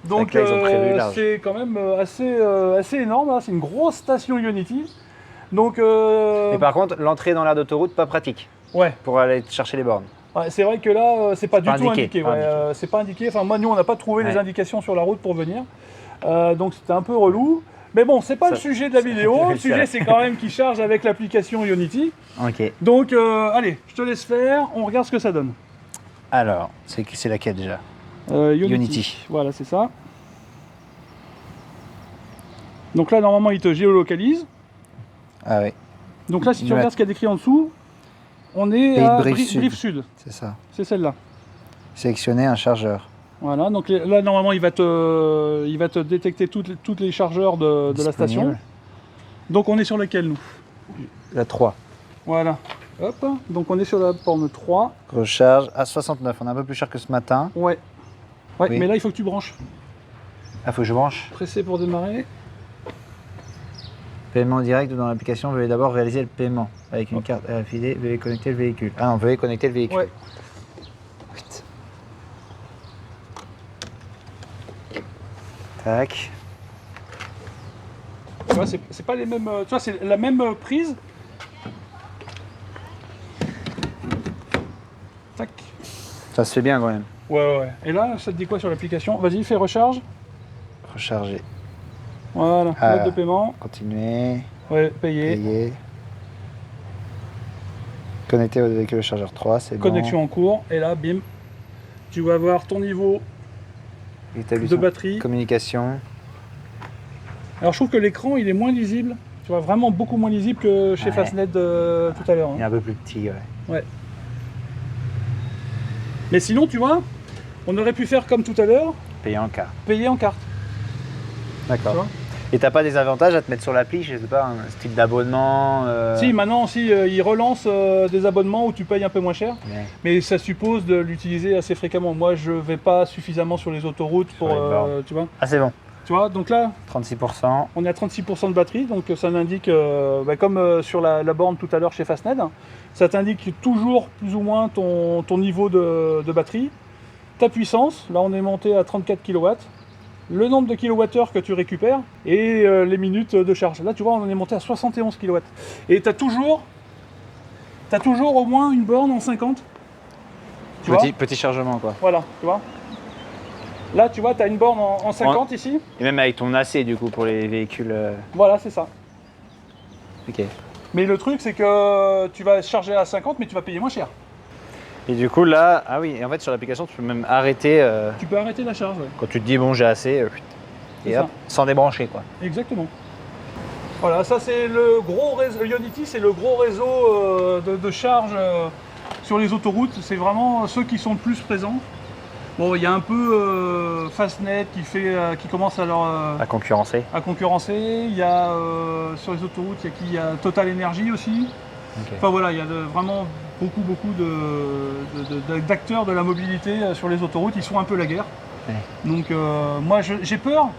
Donc là, c'est quand même assez énorme, là. C'est une grosse station Ionity. Donc, Et par contre, l'entrée dans l'aire d'autoroute, pas pratique. Ouais. Pour aller chercher les bornes. Ouais, c'est vrai que là, c'est pas du tout indiqué. C'est pas indiqué. Enfin, moi, nous, on n'a pas trouvé les indications sur la route pour venir. Donc, c'était un peu relou. Mais bon, c'est pas le sujet de la vidéo. Le sujet, c'est quand même qu'il charge avec l'application Ionity. Ok. Donc, allez, je te laisse faire. On regarde ce que ça donne. Alors, c'est laquelle déjà? Unity. Voilà, c'est ça. Donc là, normalement, il te géolocalise. Ah oui. Donc là, si tu regardes ce qu'il y a décrit en dessous, on est à Brive Sud. C'est ça. C'est celle-là. Sélectionner un chargeur. Voilà, donc là, normalement, il va te détecter toutes les chargeurs de la station. Donc on est sur laquelle, nous? La 3. Voilà. Hop, donc on est sur la borne 3. Recharge à 69, on est un peu plus cher que ce matin. Ouais. Ouais, Oui. mais là, il faut que tu branches. Ah, faut que je branche. Pressé pour démarrer. Paiement direct dans l'application, veuillez d'abord réaliser le paiement. Avec une carte RFID, veuillez connecter le véhicule. Ah non, veuillez connecter le véhicule. Ouais. Putain. Tac. Tu vois, c'est pas les mêmes. Tu vois, c'est la même prise. Tac. Ça se fait bien quand même. Ouais. Et là, ça te dit quoi sur l'application? Vas-y, fais recharge. Recharger. Voilà, mode de paiement. Continuer. Ouais, payer. Payer. Connecter au véhicule chargeur 3, c'est bon. Connexion en cours. Et là, bim. Tu vas voir ton niveau de batterie. Communication. Alors, je trouve que l'écran, il est moins lisible. Tu vois, vraiment beaucoup moins lisible que chez Fastnet tout à l'heure. Il est un peu plus petit, Ouais. Mais sinon, tu vois, on aurait pu faire comme tout à l'heure, Payer en carte. payer en carte. D'accord. Et t'as pas des avantages à te mettre sur l'appli, je sais pas, un style d'abonnement Si, maintenant, ils relancent des abonnements où tu payes un peu moins cher, mais ça suppose de l'utiliser assez fréquemment. Moi, je vais pas suffisamment sur les autoroutes pour, tu vois. Ah, c'est bon. Tu vois, donc là, 36%. on est à 36% de batterie, donc ça m'indique, comme sur la borne tout à l'heure chez Fastned, ça t'indique toujours plus ou moins ton niveau de batterie, ta puissance, là on est monté à 34 kW, le nombre de kilowattheures que tu récupères et les minutes de charge. Là tu vois, on est monté à 71 kW. Et tu as toujours au moins une borne en 50. Petit chargement quoi. Voilà, tu vois. Là, tu vois, tu as une borne en 50 ici. Et même avec ton AC, du coup, pour les véhicules. Voilà, c'est ça. Ok. Mais le truc, c'est que tu vas charger à 50, mais tu vas payer moins cher. Et du coup, là, ah oui, et en fait, sur l'application, tu peux même arrêter. Tu peux arrêter la charge, ouais. Quand tu te dis, bon, j'ai assez, et hop, sans débrancher, quoi. Exactement. Voilà, ça, c'est le gros réseau. Unity, c'est le gros réseau de charge sur les autoroutes. C'est vraiment ceux qui sont le plus présents. Bon, il y a un peu Fastnet qui commence à concurrencer. Il y a sur les autoroutes, il y a Total Energy aussi. Okay. Enfin voilà, il y a vraiment beaucoup d'acteurs de la mobilité sur les autoroutes. Ils sont un peu la guerre. Ouais. Donc moi, j'ai peur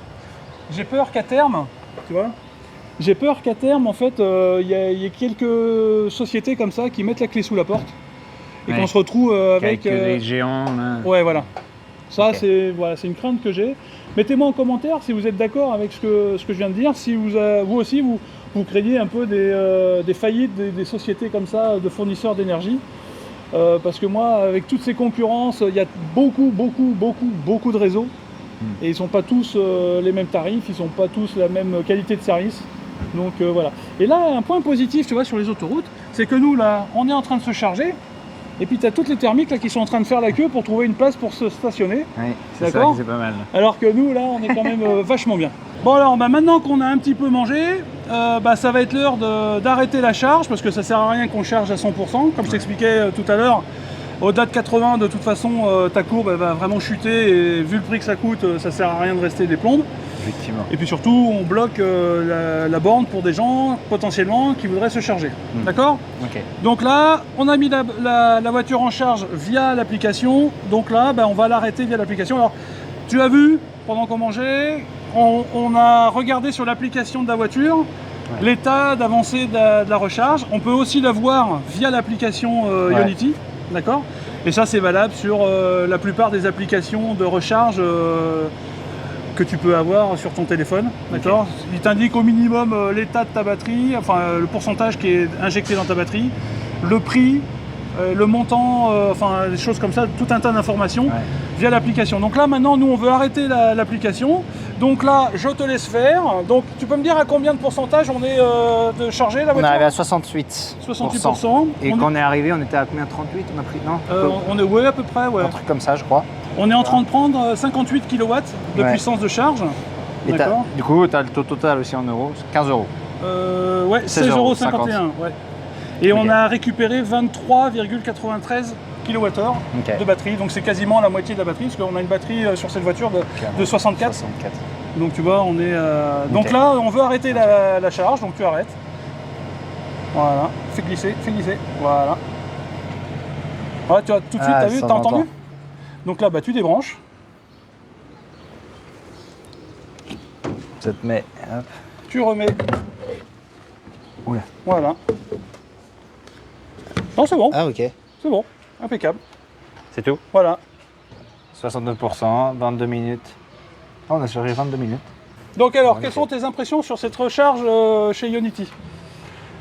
qu'à terme, tu vois, en fait, il y ait quelques sociétés comme ça qui mettent la clé sous la porte. Et qu'on se retrouve avec des géants. Ouais, voilà. Ça, okay. C'est une crainte que j'ai. Mettez-moi en commentaire si vous êtes d'accord avec ce que je viens de dire. Si vous aussi, vous craignez un peu des faillites des sociétés comme ça, de fournisseurs d'énergie. Parce que moi, avec toutes ces concurrences, il y a beaucoup de réseaux. Et ils ne sont pas tous les mêmes tarifs, ils ne sont pas tous la même qualité de service. Donc voilà. Et là, un point positif, tu vois, sur les autoroutes, c'est que nous, là, on est en train de se charger. Et puis tu as toutes les thermiques là, qui sont en train de faire la queue pour trouver une place pour se stationner. Oui, c'est ça, c'est pas mal. Alors que nous, là, on est quand même vachement bien. Bon alors, maintenant qu'on a un petit peu mangé, ça va être l'heure d'arrêter la charge, parce que ça sert à rien qu'on charge à 100%. Comme je t'expliquais tout à l'heure, au-delà de 80, de toute façon, ta courbe elle va vraiment chuter, et vu le prix que ça coûte, ça sert à rien de rester des plombes. Effectivement. Et puis surtout, on bloque la borne pour des gens potentiellement qui voudraient se charger. D'accord ? Okay. Donc là, on a mis la voiture en charge via l'application. Donc là, on va l'arrêter via l'application. Alors, tu as vu, pendant qu'on mangeait, on a regardé sur l'application de la voiture l'état d'avancée de la recharge. On peut aussi la voir via l'application Unity. D'accord ? Et ça, c'est valable sur la plupart des applications de recharge que tu peux avoir sur ton téléphone, d'accord. Okay. Il t'indique au minimum l'état de ta batterie, enfin le pourcentage qui est injecté dans ta batterie, le prix, le montant, enfin des choses comme ça, tout un tas d'informations via l'application. Donc là maintenant nous on veut arrêter l'application, Donc là, je te laisse faire. Donc tu peux me dire à combien de pourcentage on est de charger la On est voiture? arrivé à 68%. 68%. Et quand on est arrivé, on était à combien? 38? On a pris, non? On est ouais, à peu près, ouais. Un truc comme ça, je crois. On est en train de prendre 58 kW de Ouais. puissance de charge. Et D'accord. du coup, tu as le taux total aussi en euros, 15 euros. Ouais, 16,51 €. Ouais. Et Ok. on a récupéré 23,93 kWh Ok. de batterie. Donc c'est quasiment la moitié de la batterie, parce qu'on a une batterie sur cette voiture de 64. 64. Donc tu vois, on est... Donc Ok. là, on veut arrêter la charge, donc tu arrêtes. Voilà, fais glisser, voilà. Voilà, tu as tout de suite, t'as vu, ça t'as s'entend. entendu? Donc là, bah, tu débranches. Ça te met, hop. Tu remets. Oula. Voilà. Non, c'est bon, Ah, ok. c'est bon, impeccable. C'est tout. Voilà. 69%, 22 minutes. Ah, on a chargé 22 minutes. Donc alors, Ok. quelles sont tes impressions sur cette recharge chez Ionity?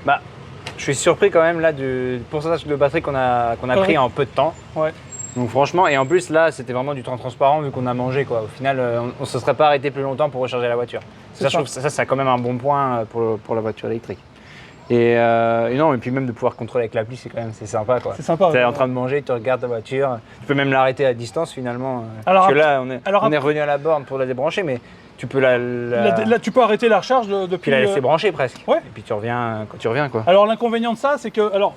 Bah, je suis surpris quand même là du pourcentage de batterie qu'on a Ouais. pris en peu de temps. Ouais. Donc franchement, et en plus là, c'était vraiment du temps transparent vu qu'on a mangé quoi. Au final, on ne se serait pas arrêté plus longtemps pour recharger la voiture. C'est Ça, je ça. trouve que ça, c'est quand même un bon point pour la voiture électrique. Et non, et puis même de pouvoir contrôler avec l'appli, c'est sympa quoi. C'est sympa. Tu es ouais. en train de manger, tu regardes ta voiture, tu peux même l'arrêter à distance finalement. Alors Parce que après- là, on est après- revenu à la borne pour la débrancher, mais tu peux Là, tu peux arrêter la recharge depuis... puis la laisser brancher presque. Ouais. Et puis tu reviens quand tu reviens quoi. Alors l'inconvénient de ça, c'est que... Alors,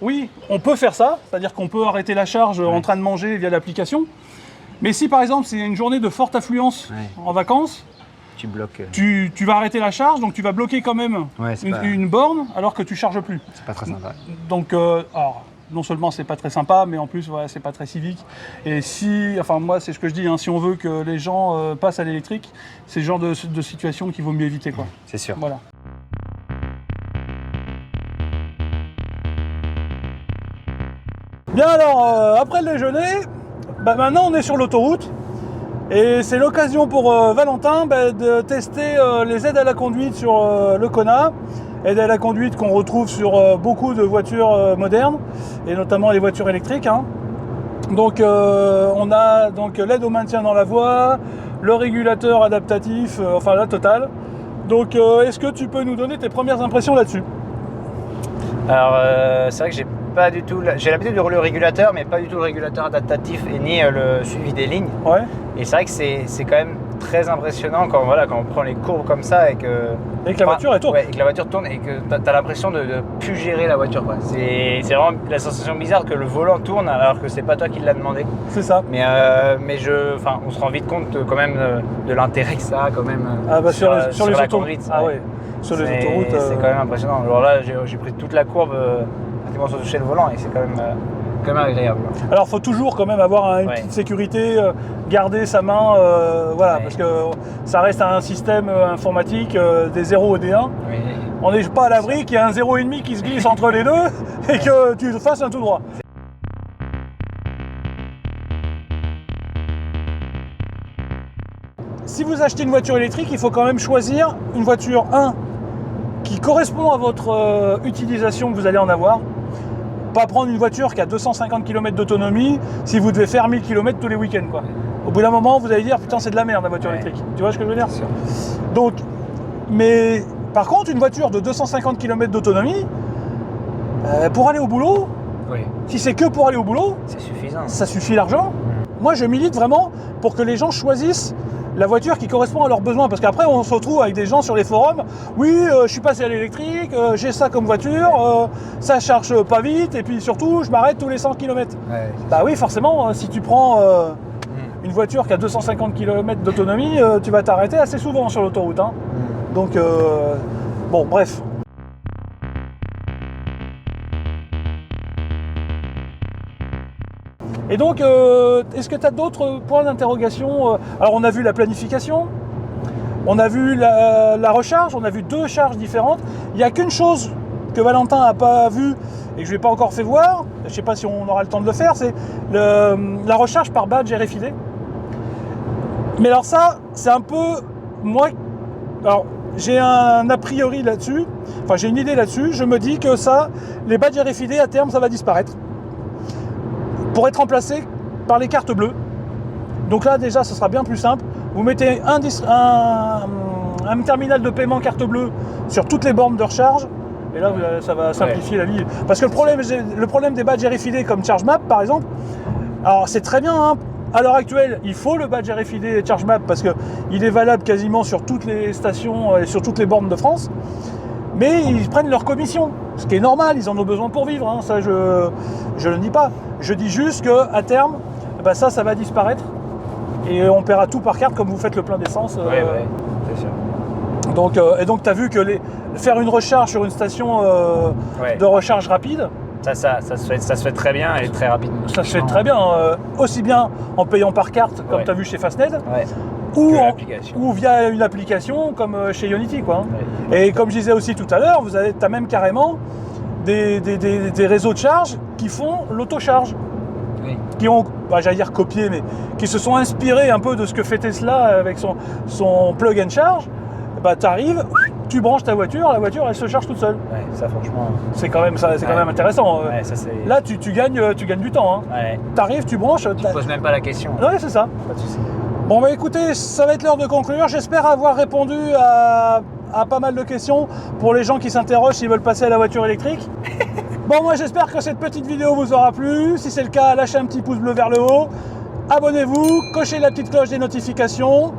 oui, on peut faire ça, c'est-à-dire qu'on peut arrêter la charge en train de manger via l'application. Mais si par exemple c'est une journée de forte affluence Ouais. en vacances, Tu bloques. tu vas arrêter la charge, donc tu vas bloquer quand même Ouais, c'est une borne alors que tu charges plus. c'est pas très sympa. Donc, alors, non seulement c'est pas très sympa, mais en plus voilà, c'est pas très civique. Et si, enfin moi c'est ce que je dis, hein, si on veut que les gens passent à l'électrique, c'est le genre de situation qu'il vaut mieux éviter quoi. C'est sûr. Voilà. Bien alors, après le déjeuner, bah, maintenant on est sur l'autoroute. Et c'est l'occasion pour Valentin de tester les aides à la conduite sur le Kona. Aides à la conduite qu'on retrouve sur beaucoup de voitures modernes, et notamment les voitures électriques. Hein. Donc on a donc l'aide au maintien dans la voie, le régulateur adaptatif, enfin la totale. Donc est-ce que tu peux nous donner tes premières impressions là-dessus? Alors c'est vrai que j'ai pas du tout, j'ai l'habitude de rouler au régulateur, mais pas du tout le régulateur adaptatif et ni le suivi des lignes. Ouais. Et c'est vrai que c'est quand même très impressionnant quand on prend les courbes comme ça et que Et que la voiture elle tourne. Ouais, et que la voiture tourne et que t'as l'impression de plus gérer la voiture quoi. C'est vraiment la sensation bizarre que le volant tourne alors que c'est pas toi qui l'as demandé. C'est ça. Mais on se rend vite compte quand même de l'intérêt que ça a quand même Ah bah sur les la autoroutes. conduite. Ah ouais. Sur les autoroutes. C'est quand même impressionnant. Alors là, j'ai pris toute la courbe pratiquement sans toucher le volant et c'est quand même agréable. Alors il faut toujours quand même avoir une Ouais. petite sécurité, garder sa main, voilà, Ouais. parce que ça reste un système informatique des 0 et des 1. Oui. On n'est pas à l'abri qu'il y ait un 0,5 qui se glisse entre les deux et que tu fasses un tout droit. Si vous achetez une voiture électrique, il faut quand même choisir une voiture, qui correspond à votre utilisation que vous allez en avoir. Pas prendre une voiture qui a 250 km d'autonomie si vous devez faire 1000 km tous les week-ends, quoi. Au bout d'un moment, vous allez dire, putain, c'est de la merde la voiture Ouais. électrique. Tu vois ce que je veux dire? C'est sûr. Donc, mais par contre, une voiture de 250 km d'autonomie, pour aller au boulot, Oui, si c'est que pour aller au boulot, c'est suffisant. ça suffit largement. Moi, je milite vraiment pour que les gens choisissent la voiture qui correspond à leurs besoins. Parce qu'après, on se retrouve avec des gens sur les forums. Oui, je suis passé à l'électrique, j'ai ça comme voiture, ça charge pas vite, et puis surtout, je m'arrête tous les 100 km. Ouais. Bah oui, forcément, si tu prends une voiture qui a 250 km d'autonomie, tu vas t'arrêter assez souvent sur l'autoroute. Hein. Donc, bon, bref. Et donc, est-ce que tu as d'autres points d'interrogation? Alors, on a vu la planification, on a vu la recharge, on a vu deux charges différentes. Il n'y a qu'une chose que Valentin n'a pas vue et que je ne lui ai pas encore fait voir, je ne sais pas si on aura le temps de le faire, c'est la recharge par badge RFID. Mais alors ça, c'est un peu... Moi, alors j'ai un a priori là-dessus, enfin j'ai une idée là-dessus, je me dis que ça, les badges RFID à terme, ça va disparaître. Pour être remplacé par les cartes bleues. Donc là déjà ce sera bien plus simple. vous mettez un terminal de paiement carte bleue sur toutes les bornes de recharge, et là ça va simplifier la vie. Parce que le problème des badges RFID comme ChargeMap par exemple, alors c'est très bien, hein. À l'heure actuelle, il faut le badge RFID ChargeMap parce qu'il est valable quasiment sur toutes les stations et sur toutes les bornes de France. Mais ils prennent leur commission, ce qui est normal, ils en ont besoin pour vivre, hein. Ça je ne le nie pas. Je dis juste qu'à terme, bah ça va disparaître et on paiera tout par carte comme vous faites le plein d'essence. Ouais, c'est sûr. Donc tu as vu que faire une recharge sur une station de recharge rapide, ça se fait très bien et très rapidement. Ça se fait très bien, aussi bien en payant par carte comme tu as vu chez Fastned, ou via une application comme chez Ionity, quoi. Et comme je disais aussi tout à l'heure, tu as même carrément des réseaux de charge qui font l'autocharge, qui ont, j'allais dire copié, mais qui se sont inspirés un peu de ce que fait Tesla avec son plug and charge. Bah, tu arrives, tu branches ta voiture, la voiture elle se charge toute seule. Ouais, ça franchement. C'est quand même intéressant. Ouais, ça, c'est... Là tu gagnes du temps. Hein. Ouais. Tu arrives, tu branches. Tu te poses même pas la question. Ouais, c'est ça. Pas de soucis. Bon bah écoutez, ça va être l'heure de conclure. J'espère avoir répondu à pas mal de questions pour les gens qui s'interrogent s'ils veulent passer à la voiture électrique. Bon, moi j'espère que cette petite vidéo vous aura plu. Si c'est le cas, lâchez un petit pouce bleu vers le haut. Abonnez-vous, cochez la petite cloche des notifications.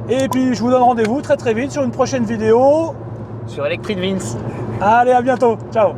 Et puis je vous donne rendez-vous très vite sur une prochaine vidéo. Sur Electric Vince. Allez, à bientôt. Ciao.